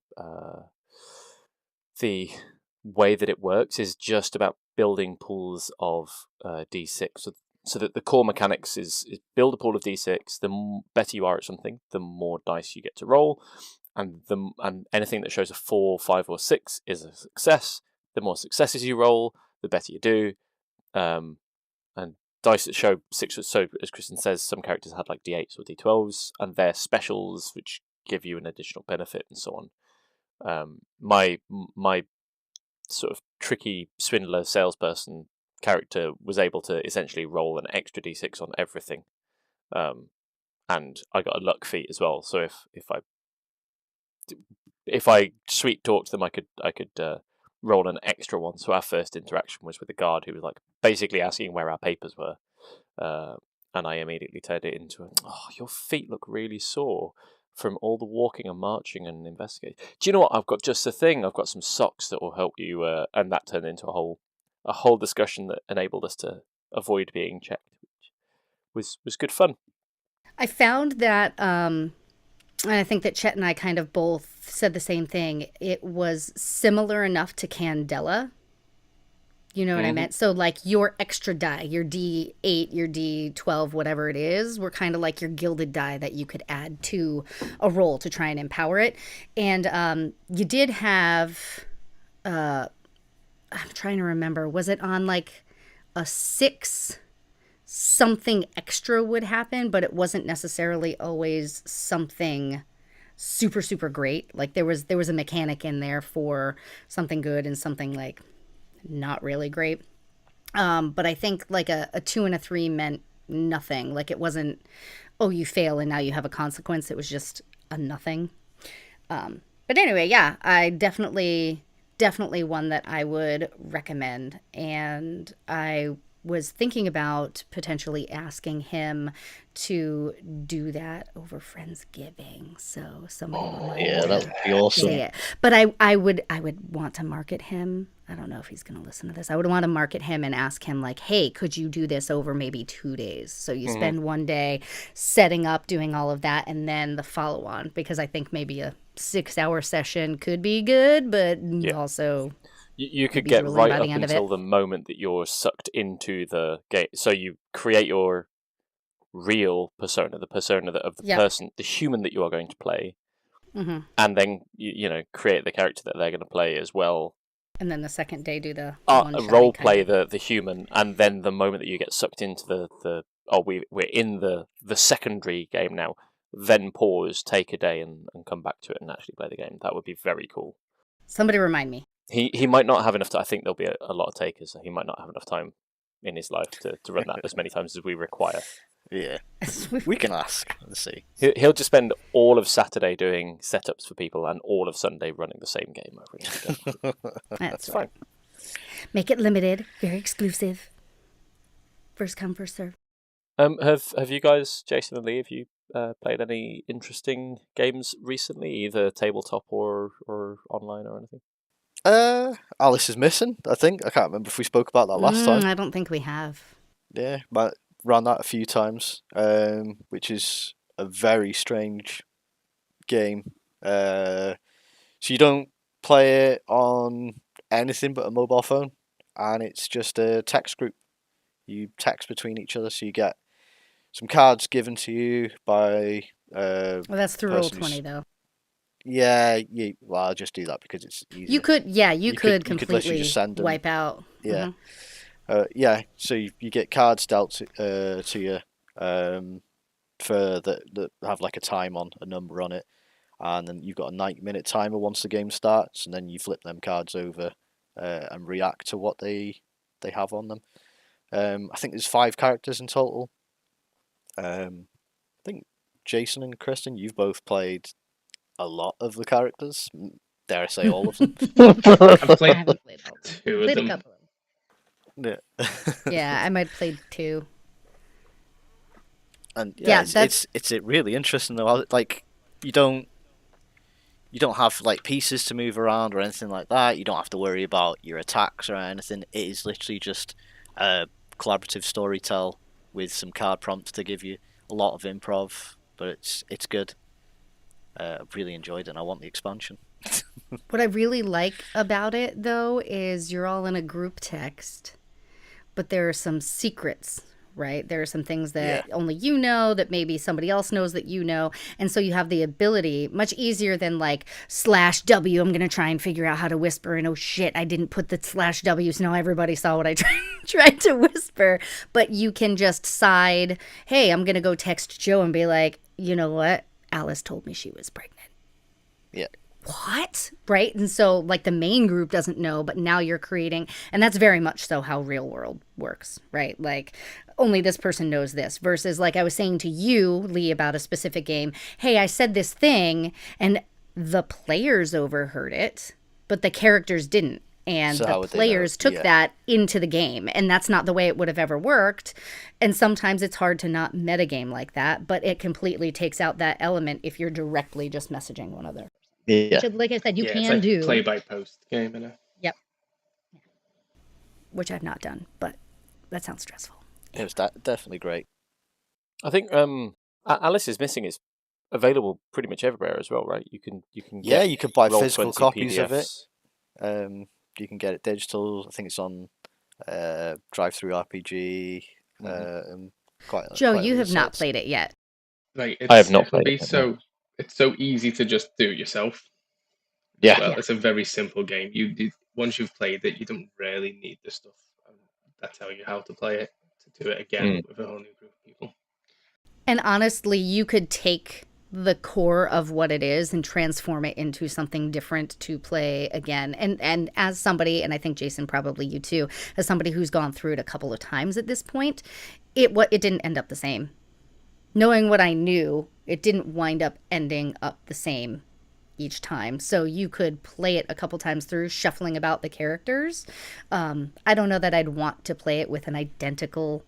way that it works is just about building pools of D6. So that the core mechanics is build a pool of D6. The better you are at something, the more dice you get to roll, and anything that shows a 4, 5, or 6 is a success. The more successes you roll, the better you do. And dice that show 6, so as Kristen says, some characters had like D8s or D12s, and they're specials which give you an additional benefit and so on. My sort of tricky swindler salesperson character was able to essentially roll an extra D6 on everything, and I got a luck feat as well. So if I sweet talked them, I could roll an extra one. So our first interaction was with a guard who was like basically asking where our papers were, and I immediately turned it into your feet look really sore from all the walking and marching and investigating. Do you know what? I've got just the thing. I've got some socks that will help you, and that turned into a whole discussion that enabled us to avoid being checked, which was good fun. I found that, and I think that Chet and I kind of both said the same thing. It was similar enough to Candela. You know what I meant? So like your extra die, your D8, your D12, whatever it is, were kind of like your gilded die that you could add to a roll to try and empower it. And you did have, I'm trying to remember, was it on like a 6, something extra would happen, but it wasn't necessarily always something super, super great. Like there was a mechanic in there for something good and something like not really great. But I think like a 2 and a 3 meant nothing. Like, it wasn't, oh, you fail and now you have a consequence. It was just a nothing. But anyway, yeah, I definitely one that I would recommend. And I was thinking about potentially asking him to do that over Friendsgiving. So somebody Yeah, that would be awesome. say it. But I would want to market him. I don't know if he's going to listen to this. I would want to market him and ask him, like, hey, could you do this over maybe 2 days? So you spend one day setting up, doing all of that, and then the follow on, because I think maybe a 6-hour session could be good, but also you could get right up until the moment that you're sucked into the game. So you create your real persona, the persona of the person, the human that you are going to play, and then you create the character that they're going to play as well. And then the second day do the role play the human, and then the moment that you get sucked into we're in the secondary game now, then pause, take a day, and come back to it and actually play the game. That would be very cool. Somebody remind me. He might not have enough time. I think there'll be a lot of takers. So he might not have enough time in his life to run that as many times as we require. Yeah, we can ask. Let's see. He'll just spend all of Saturday doing setups for people and all of Sunday running the same game over again. That's fine. Make it limited, very exclusive. First come, first serve. Have you guys, Jason and Lee, have you played any interesting games recently, either tabletop or online or anything? Alice is Missing, I think. I can't remember if we spoke about that last time. I don't think we have. Yeah, but ran that a few times, which is a very strange game. So you don't play it on anything but a mobile phone, and it's just a text group. You text between each other, so you get some cards given to you by... well, that's through Roll20, though. Yeah, well, I'll just do that because it's easier. You could completely just send them. Wipe out. Yeah. So you get cards dealt to you for that have like a time on, a number on it, and then you've got a 90-minute timer once the game starts, and then you flip them cards over and react to what they have on them. I think there's 5 characters in total. I think Jason and Kristen, you've both played a lot of the characters. Dare I say all of them? I haven't played 2 of them. A couple of them. Yeah, I might have played 2. And it's really interesting though. Like you don't have like pieces to move around or anything like that. You don't have to worry about your attacks or anything. It is literally just a collaborative storytell with some card prompts to give you a lot of improv, but it's good. I've really enjoyed it and I want the expansion. What I really like about it, though, is you're all in a group text, but there are some secrets, right? There are some things that only you know, that maybe somebody else knows that you know, and so you have the ability, much easier than like /W, I'm going to try and figure out how to whisper, and oh shit, I didn't put the /W, so now everybody saw what I tried to whisper, but you can just side, hey, I'm going to go text Joe and be like, you know what? Alice told me she was pregnant. Yeah. What? Right? And so, like, the main group doesn't know, but now you're creating, and that's very much so how real world works, right? Like, only this person knows this, versus, like I was saying to you, Lee, about a specific game, hey, I said this thing, and the players overheard it, but the characters didn't. And so the players took that into the game, and that's not the way it would have ever worked. And sometimes it's hard to not metagame like that, but it completely takes out that element if you're directly just messaging one another. Yeah. Which, like I said, you can it's like do play by post game, you know. Yep. Which I've not done, but that sounds stressful. It was definitely great. I think Alice is Missing is available pretty much everywhere as well, right? You can you can buy physical Roll20 copies of PDFs. it. You can get it digital. I think it's on Drive-Thru RPG. Joe, you have not played it yet. Like, I have not played it. It's so easy to just do it yourself. Yeah. Well, it's a very simple game. Once you've played it, you don't really need the stuff that tell you how to play it to do it again with a whole new group of people. And honestly, you could take the core of what it is and transform it into something different to play again. And as somebody, and I think Jason, probably you too, as somebody who's gone through it a couple of times at this point, it didn't end up the same. Knowing what I knew, it didn't wind up ending up the same each time. So you could play it a couple times through, shuffling about the characters. I don't know that I'd want to play it with an identical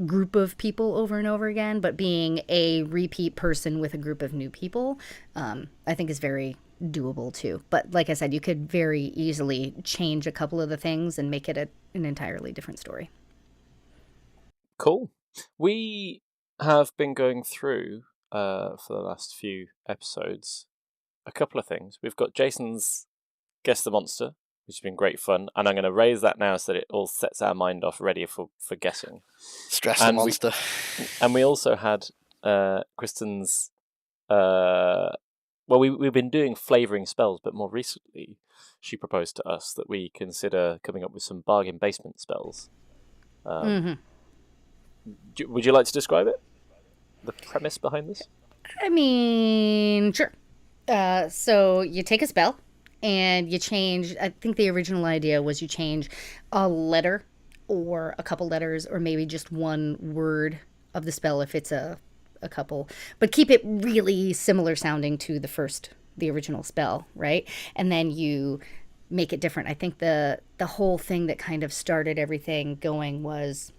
group of people over and over again, but being a repeat person with a group of new people, I think is very doable too. But like I said, you could very easily change a couple of the things and make it an entirely different story. Cool. We have been going through, for the last few episodes, a couple of things. We've got Jason's Guess the Monster, which has been great fun, and I'm going to raise that now so that it all sets our mind off ready for guessing. Stress the monster. And we also had Kristen's... we've been doing flavouring spells, but more recently she proposed to us that we consider coming up with some bargain basement spells. Would you like to describe it? The premise behind this? I mean, sure. So you take a spell and you change, I think the original idea was you change a letter or a couple letters or maybe just one word of the spell if it's a couple, but keep it really similar sounding to the original spell, right? And then you make it different. I think the whole thing that kind of started everything going was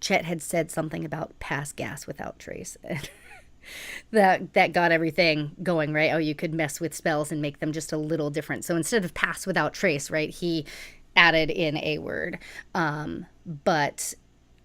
Chet had said something about pass gas without trace. that got everything going, right? Oh, you could mess with spells and make them just a little different. So instead of pass without trace, right, he added in a word. But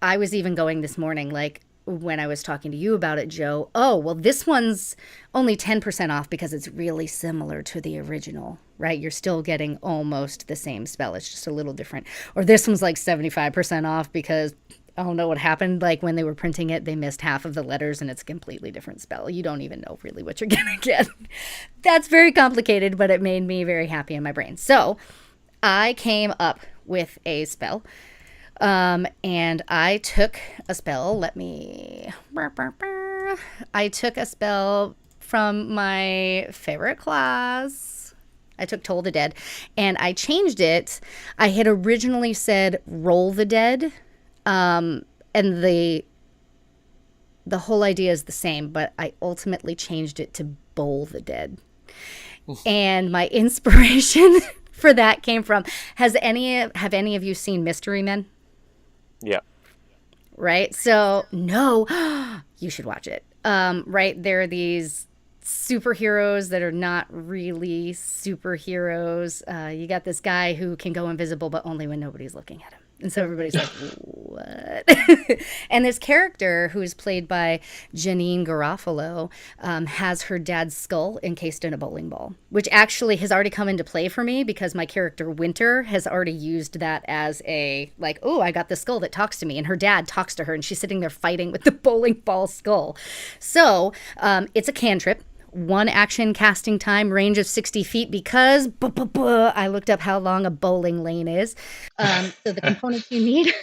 I was even going this morning, like when I was talking to you about it, Joe, oh, well, this one's only 10% off because it's really similar to the original, right? You're still getting almost the same spell. It's just a little different. Or this one's like 75% off because I don't know what happened. Like when they were printing it, they missed half of the letters and it's a completely different spell. You don't even know really what you're going to get. That's very complicated, but it made me very happy in my brain. So I came up with a spell. And I took a spell. I took a spell from my favorite class. I took Toll the Dead and I changed it. I had originally said Roll the Dead. And the whole idea is the same, but I ultimately changed it to Bowl the Dead. And my inspiration for that came from, have any of you seen Mystery Men? Yeah. Right? So, no, you should watch it. Right? There are these superheroes that are not really superheroes. You got this guy who can go invisible, but only when nobody's looking at him. And so everybody's like, what? And this character, who is played by Janine Garofalo, has her dad's skull encased in a bowling ball, which actually has already come into play for me because my character Winter has already used that as a, like, oh, I got the skull that talks to me. And her dad talks to her and she's sitting there fighting with the bowling ball skull. So it's a cantrip. 1 action casting time, range of 60 feet because I looked up how long a bowling lane is. So the components you need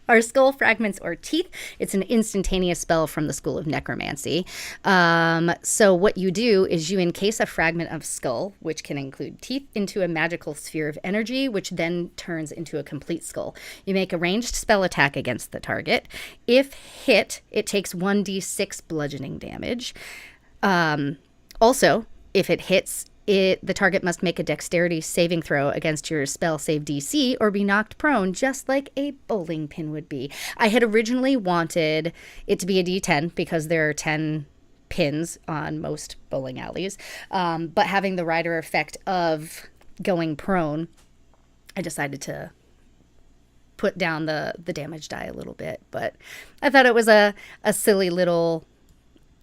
are skull fragments or teeth. It's an instantaneous spell from the School of Necromancy. So what you do is you encase a fragment of skull, which can include teeth, into a magical sphere of energy, which then turns into a complete skull. You make a ranged spell attack against the target. If hit, it takes 1d6 bludgeoning damage. Also, if it hits, the target must make a dexterity saving throw against your spell save DC or be knocked prone, just like a bowling pin would be. I had originally wanted it to be a D10 because there are 10 pins on most bowling alleys. But having the rider effect of going prone, I decided to put down the damage die a little bit. But I thought it was a silly little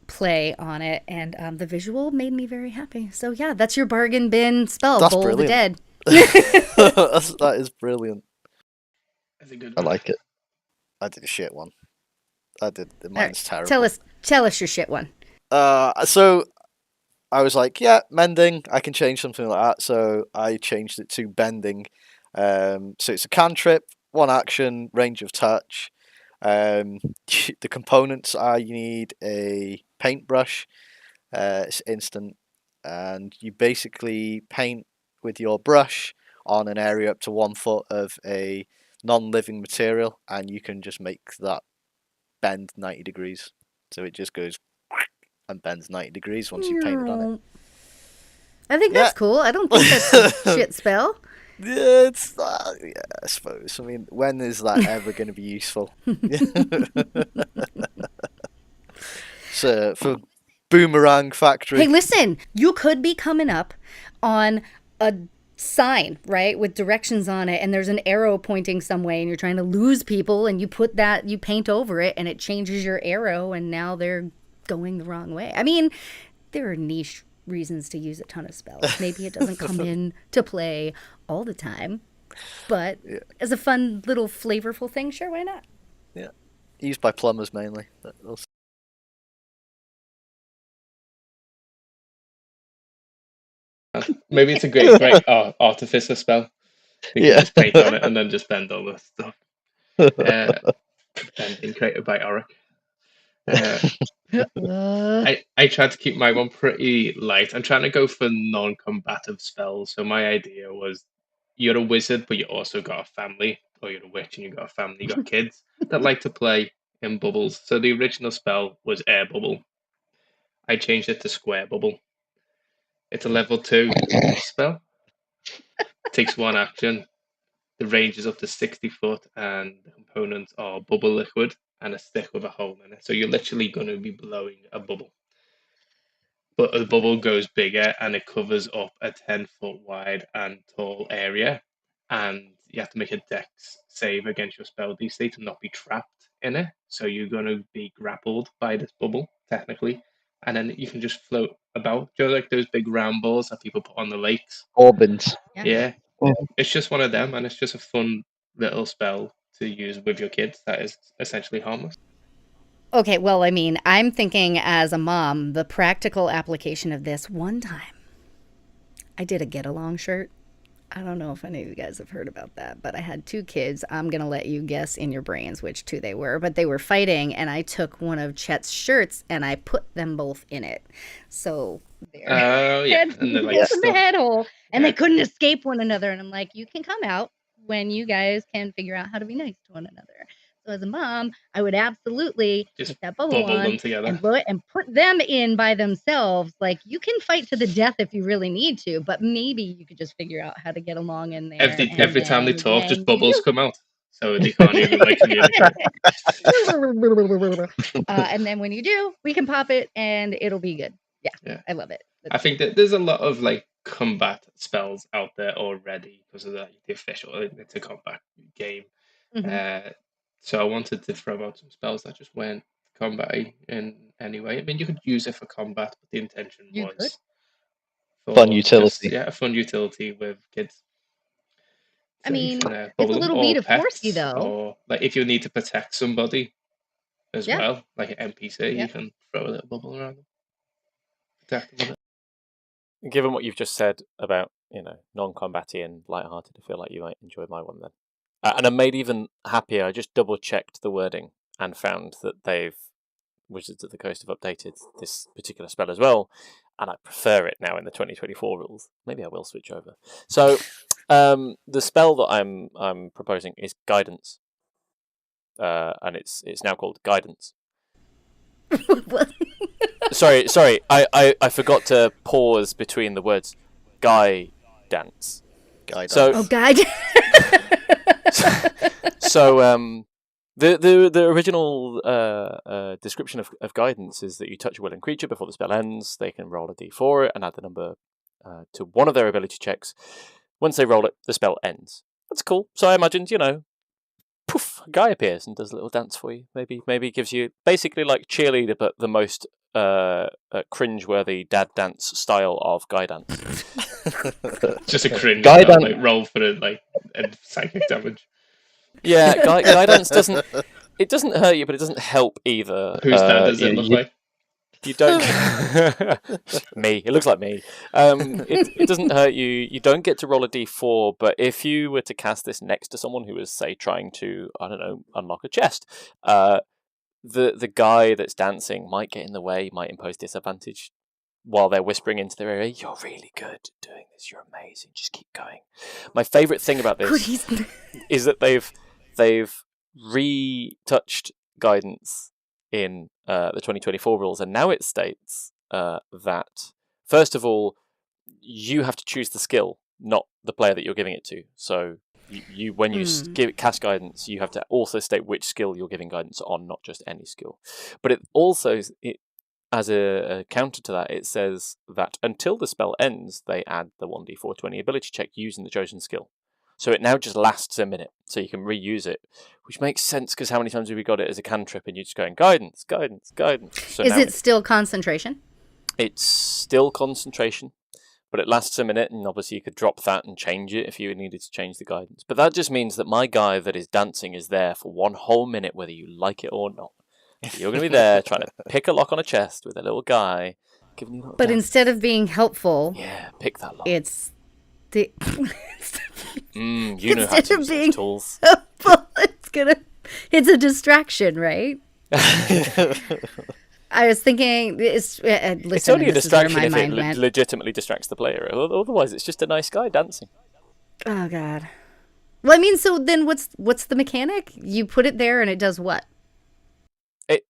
play on it, and the visual made me very happy. So yeah, that's your bargain bin spell. That's Bowl brilliant. the Dead. That is brilliant. That's a good I one. like it. I did a shit one. Mine's terrible. Tell us your shit one. So I was like, yeah, mending. I can change something like that. So I changed it to bending. So it's a cantrip, 1 action, range of touch. The components are you need a paintbrush, It's instant, and you basically paint with your brush on an area up to 1 foot of a non-living material, and you can just make that bend 90 degrees. So it just goes and bends 90 degrees once you've painted on it. I think that's cool. I don't think that's a shit spell. Yeah, it's yeah, I suppose. I mean, when is that ever going to be useful? So for Boomerang Factory. Hey, listen, you could be coming up on a sign, right, with directions on it, and there's an arrow pointing some way, and you're trying to lose people, and you paint over it, and it changes your arrow, and now they're going the wrong way. I mean, there are niche reasons to use a ton of spells. Maybe it doesn't come in to play all the time, but as a fun little flavorful thing, sure, why not? Yeah, used by plumbers mainly. Maybe it's a great artificer spell. You can just paint on it and then just bend all the stuff. Bending created by Auric. I tried to keep my one pretty light. I'm trying to go for non-combative spells. So my idea was, you're a wizard, but you also got a family, or you're a witch and you got a family, you got kids that like to play in bubbles. So the original spell was air bubble. I changed it to square bubble. It's a level 2 spell. It takes 1 action. The range is up to 60 foot, and the components are bubble liquid and a stick with a hole in it. So you're literally going to be blowing a bubble. But the bubble goes bigger and it covers up a 10-foot wide and tall area. And you have to make a dex save against your spell DC to not be trapped in it. So you're going to be grappled by this bubble, technically. And then you can just float about. Do you know, like those big round balls that people put on the lakes? Orbins. Yeah. It's just one of them, and it's just a fun little spell to use with your kids that is essentially harmless. Okay, well, I mean, I'm thinking as a mom, the practical application of this. One time, I did a get-along shirt. I don't know if any of you guys have heard about that, but I had 2 kids. I'm going to let you guess in your brains which 2 they were, but they were fighting, and I took one of Chet's shirts, and I put them both in it. So there. Oh, yeah. And they're like in the head hole, and they couldn't escape one another. And I'm like, you can come out when you guys can figure out how to be nice to one another. So as a mom, I would absolutely just put that bubble on them together and blow it and put them in by themselves. Like, you can fight to the death if you really need to, but maybe you could just figure out how to get along in there. Every time they talk, just bubbles come out, so they can't even like communicate. And then when you do, we can pop it and it'll be good. Yeah. I love it. I think that there's a lot of like combat spells out there already because of the official. It's a combat game. So I wanted to throw out some spells that just weren't combat in any way. I mean, you could use it for combat, but the intention was for fun utility. A fun utility with kids. So I mean, it's a little beat of horsey, though. Or like if you need to protect somebody as well, like an NPC, you can throw a little bubble around them. Protect them with it. Given what you've just said about, non-combatty and light-hearted, I feel like you might enjoy my one then. And I'm made even happier. I just double-checked the wording and found that Wizards of the Coast have updated this particular spell as well, and I prefer it now in the 2024 rules. Maybe I will switch over. So, the spell that I'm proposing is Guidance, and it's now called Guidance. Sorry. I forgot to pause between the words Guidance. Guide. So the original description of Guidance is that you touch a willing creature before the spell ends. They can roll a d4 and add the number to one of their ability checks. Once they roll it, the spell ends. That's cool. So I imagined, poof, a guy appears and does a little dance for you. Maybe gives you basically like cheerleader, but the most cringe-worthy dad dance style of guy dance. Just a cringe guy dance. Like, roll for it, like psychic damage. Yeah, guy dance doesn't hurt you, but it doesn't help either. Whose dad does it look like? You don't. Me. It looks like me. It doesn't hurt you. You don't get to roll a d4, but if you were to cast this next to someone who is, say, trying to, I don't know, unlock a chest, the guy that's dancing might get in the way, might impose disadvantage while they're whispering into their ear, "You're really good at doing this. You're amazing. Just keep going." My favourite thing about this is that they've retouched guidance in the 2024 rules, and now it states that first of all, you have to choose the skill, not the player that you're giving it to. So you when you cast guidance, you have to also state which skill you're giving guidance on, not just any skill. But it also, as a counter to that, it says that until the spell ends, they add the 1d420 ability check using the chosen skill. So it now just lasts a minute, so you can reuse it, which makes sense because how many times have we got it as a cantrip and you're just going guidance, guidance, guidance. So is it still concentration? It's still concentration, but it lasts a minute, and obviously you could drop that and change it if you needed to change the guidance. But that just means that my guy that is dancing is there for 1 whole minute, whether you like it or not. You're going to be there trying to pick a lock on a chest with a little guy giving you. But instead of being helpful, pick that lock. It's the. You know how to use those tools. Helpful, it's a distraction, right? I was thinking, it's only a distraction if it legitimately distracts the player. Otherwise, it's just a nice guy dancing. Oh, God. Well, I mean, so then what's the mechanic? You put it there and it does what?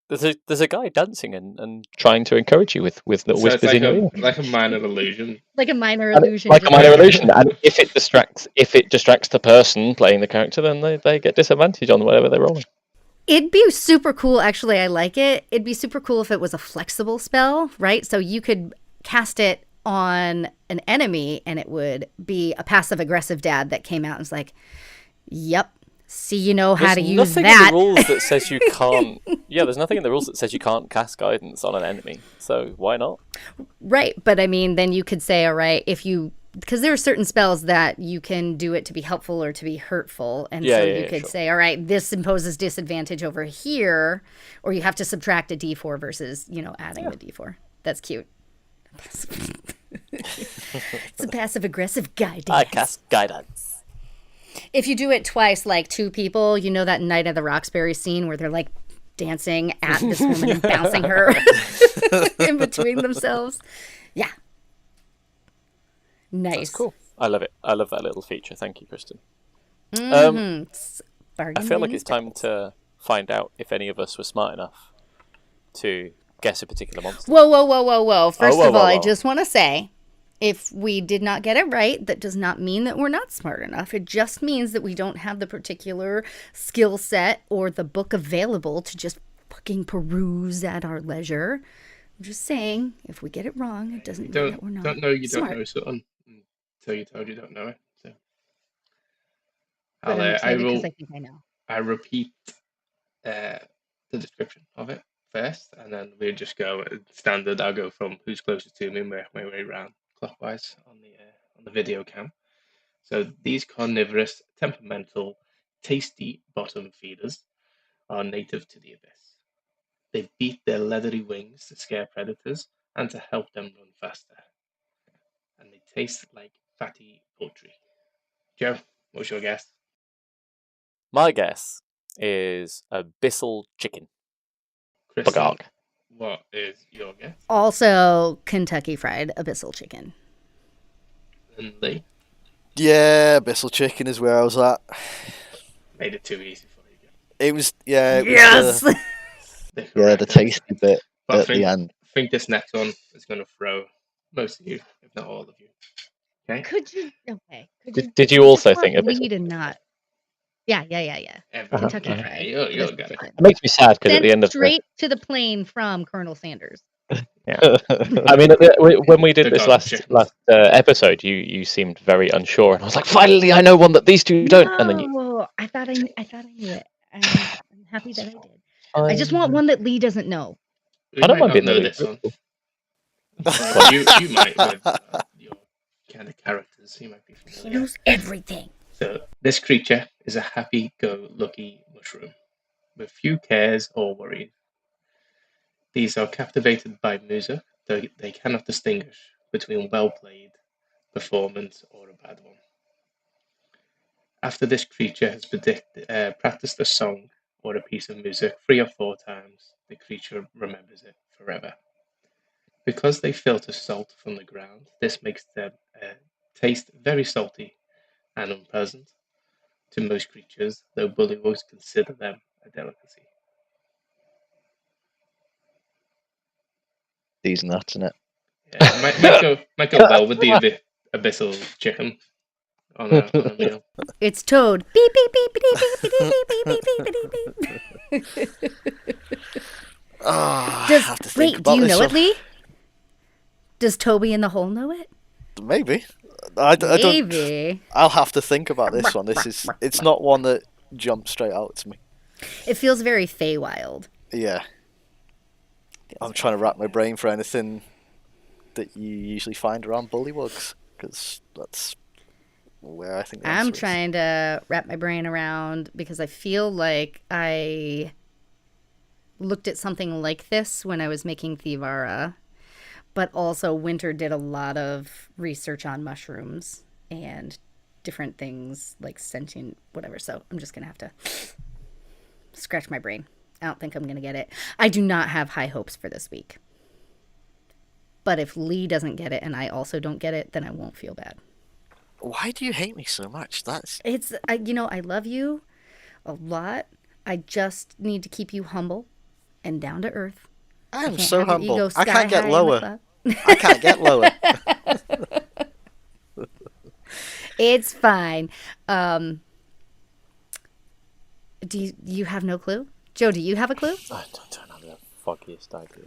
There's a guy dancing and trying to encourage you with little whispers in your ear. Like a minor illusion. Like a minor illusion. Like a minor illusion. And if it distracts the person playing the character, then they get disadvantage on whatever they're rolling. It'd be super cool, actually, I like it. It'd be super cool if it was a flexible spell, right? So you could cast it on an enemy and it would be a passive-aggressive dad that came out and was like, yep, see, you know how to use that. There's nothing in the rules that says you can't... Yeah, there's nothing in the rules that says you can't cast guidance on an enemy, so why not? Right, but I mean, then you could say, all right, because there are certain spells that you can do it to be helpful or to be hurtful. And so you could say, all right, this imposes disadvantage over here, or you have to subtract a d4 versus, adding the d4. That's cute. It's a passive-aggressive guidance. I cast guidance. If you do it twice, like 2 people, that Night of the Roxbury scene where they're like dancing at this woman and bouncing her in between themselves. Yeah. Nice. That's cool. I love it. I love that little feature. Thank you, Kristen. Mm-hmm. I feel like it's time to find out if any of us were smart enough to guess a particular monster. Whoa. First of all, I just want to say, if we did not get it right, that does not mean that we're not smart enough. It just means that we don't have the particular skill set or the book available to just fucking peruse at our leisure. I'm just saying, if we get it wrong, it doesn't mean that we're not don't know you smart. don't know something until you told you don't know it. So But I'm excited because I think I know. I repeat the description of it first, and then we just go standard. I'll go from who's closest to me, my way around clockwise on the video cam. So these carnivorous, temperamental, tasty bottom feeders are native to the abyss. They beat their leathery wings to scare predators and to help them run faster. And they taste like fatty poultry. Joe, what's your guess? My guess is abyssal chicken. Kristen, what is your guess? Also, Kentucky Fried Abyssal Chicken. And Lee? Yeah, abyssal chicken is where I was at. Made it too easy for you. It was, yeah. Yes! The tasty bit at the end. I think this next one is going to throw most of you, if not all of you. Okay? Could you? Okay. Did you also think of lead and not? Yeah. Kentucky Fried. Fried. You'll get it. It makes me sad because at the end of straight to the plane from Colonel Sanders. Yeah. I mean, when we did this last episode, you seemed very unsure, and I was like, "Finally, I know one that these two don't." And then I thought I knew it. I'm happy that I did. I just want one that Lee doesn't know. I don't mind being know this one. You might with your kind of characters. You might be familiar. He knows everything. So this creature is a happy-go-lucky mushroom with few cares or worries. These are captivated by music, though they cannot distinguish between well-played performance or a bad one. After this creature has practiced a song or a piece of music 3 or 4 times, the creature remembers it forever. Because they filter salt from the ground, this makes them taste very salty and unpleasant to most creatures, though bullywugs consider them a delicacy. These nuts, innit? Yeah, might go well with the abyssal chicken on a meal. It's Toad. Beep beep beep beep beep beep beep beep beep beep beep. Wait, do you know it, Lee? Does Toby in the hole know it? Maybe. I don't. Maybe. I'll have to think about this one. It's not one that jumps straight out to me. It feels very Feywild. Yeah. I'm trying to wrap my brain for anything that you usually find around bullywugs, because that's where I think the answer I'm is. trying to wrap my brain around, because I feel like I looked at something like this when I was making Thivara, but also Winter did a lot of research on mushrooms and different things like sentient whatever, so I'm just gonna have to scratch my brain. I don't think I'm gonna get it. I do not have high hopes for this week, but if Lee doesn't get it and I also don't get it, then I won't feel bad. Why do you hate me so much? I love you a lot. I just need to keep you humble and down to earth. I am can't so have your humble. ego I sky can't get high in the lower. cloud. I can't get lower. It's fine. Do you have no clue? Joe, do you have a clue? I don't have the foggiest idea.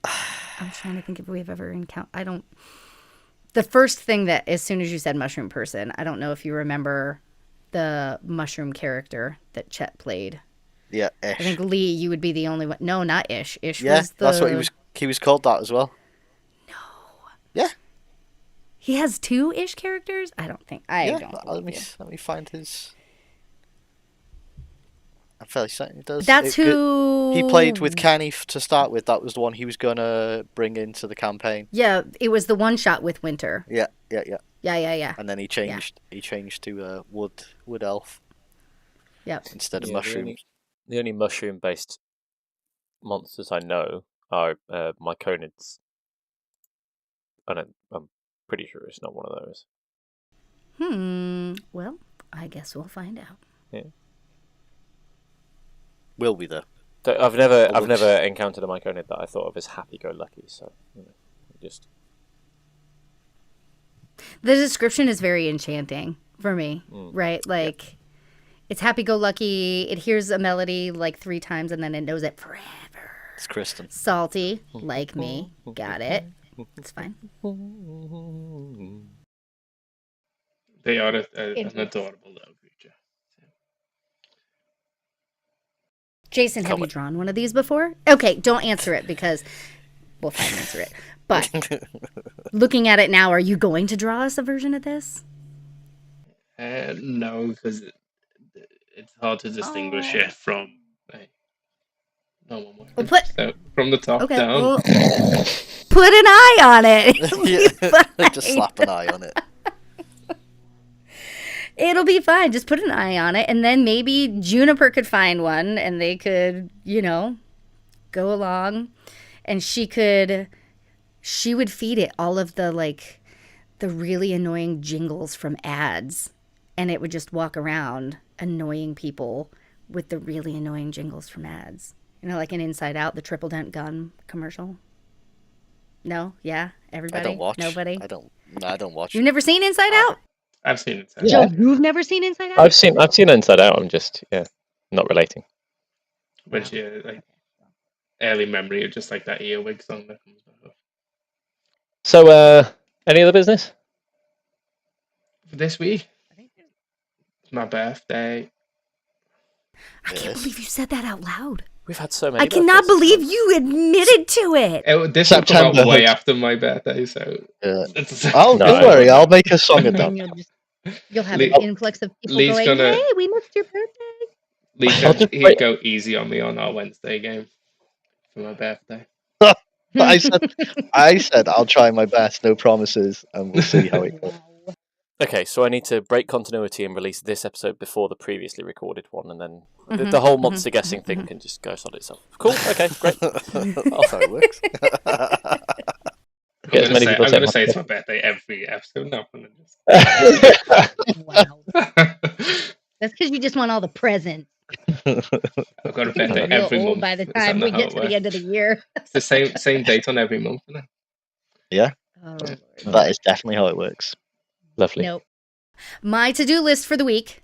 I'm trying to think if we've ever encountered. I don't. The first thing that, as soon as you said mushroom person, I don't know if you remember the mushroom character that Chet played. Yeah, Ish. I think Lee, you would be the only one. No, not Ish. Ish Yeah, was the. that's what he was called that as well. No. Yeah. He has 2 Ish characters? I don't think. I don't. Let me find his. I'm fairly certain he does. That's who he played with Kenny to start with. That was the one he was gonna bring into the campaign. Yeah, it was the one shot with Winter. Yeah. Yeah. And then he changed. He changed to wood elf. Yep. Instead of mushroom. The only mushroom-based monsters I know are myconids. I'm pretty sure it's not one of those. Well, I guess we'll find out. Yeah. Will we though? I've never encountered a myconid that I thought of as happy-go-lucky. So just. The description is very enchanting for me, right? Like, it's happy-go-lucky. It hears a melody like 3 times and then it knows it forever. It's Kristen. Salty, like me. Got it. It's fine. They are an adorable little creature. Jason, have you drawn one of these before? Okay, don't answer it because we'll try and answer it. But looking at it now, are you going to draw us a version of this? No, because it's hard to distinguish it from normal one. So from the top down. Well, put an eye on it. Just slap an eye on it. It'll be fine. Just put an eye on it, and then maybe Juniper could find one, and they could, go along, and she would feed it all of the really annoying jingles from ads, and it would just walk around annoying people with the really annoying jingles from ads. Like an Inside Out, the Triple Dent Gun commercial. No? Yeah? Everybody? I don't watch. Nobody? I don't watch. You've never seen Inside Out? I've seen it. Joe, you've never seen Inside Out? I've seen Inside Out. I'm just not relating. When she early memory of just like that earwig song that comes back up. So, any other business? For this week, it's my birthday. I can't believe you said that out loud. We've had so many. I cannot believe you admitted to it. This will come out way after my birthday, so. Don't worry, I'll make a song of that. You'll have an influx of people going, hey, we missed your birthday. He'd go easy on me on our Wednesday game for my birthday. I said I'll try my best, no promises, and we'll see how it goes. Okay, so I need to break continuity and release this episode before the previously recorded one, and then the whole monster guessing thing can just go sod itself. Cool. Okay, great. That's how it works. I'm going to say it's my birthday every episode now. Wow. That's because you just want all the presents. I've got a birthday every month. By the time we get to the end of the year. It's the same date on every month, isn't it? Yeah. Oh, that is definitely how it works. Lovely. Nope. My to-do list for the week,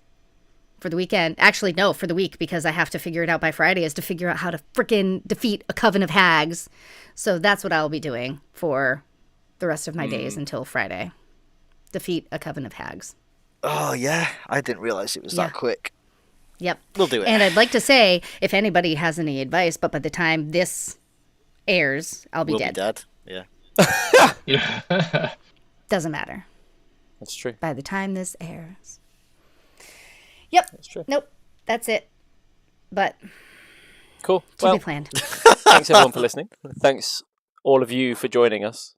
for the weekend, actually, no, for the week, because I have to figure it out by Friday, is to figure out how to frickin' defeat a coven of hags. So that's what I'll be doing for the rest of my days until Friday. Defeat a coven of hags. Oh, yeah. I didn't realize it was that quick. Yep. We'll do it. And I'd like to say, if anybody has any advice, but by the time this airs, I'll be We'll dead. be dead. Yeah. Doesn't matter. That's true. By the time this airs. Yep. That's true. Nope. That's it. But Cool. to Well, be planned. thanks everyone for listening. Thanks all of you for joining us.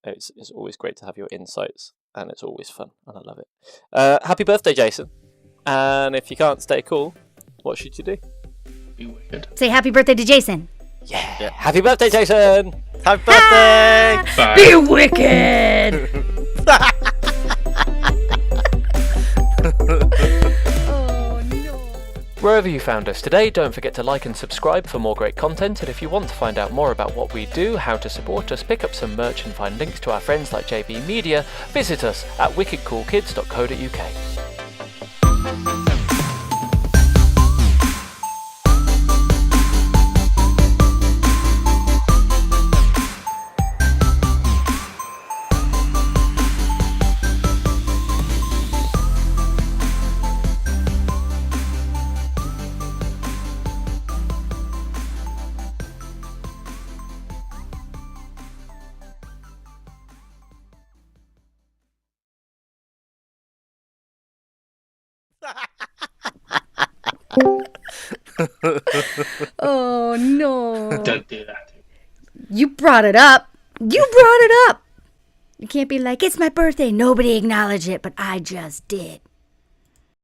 It's always great to have your insights, and it's always fun, and I love it. Happy birthday, Jason. And if you can't stay cool, what should you do? Be wicked. Say happy birthday to Jason. Yeah. Happy birthday, Jason! Happy birthday! Bye. Be wicked! Oh, no. Wherever you found us today, don't forget to like and subscribe for more great content. And if you want to find out more about what we do, how to support us, pick up some merch and find links to our friends like JB Media, visit us at wickedcoolkids.co.uk. Oh, no. Don't do that. You brought it up. You brought it up. You can't be like, it's my birthday. Nobody acknowledged it, but I just did.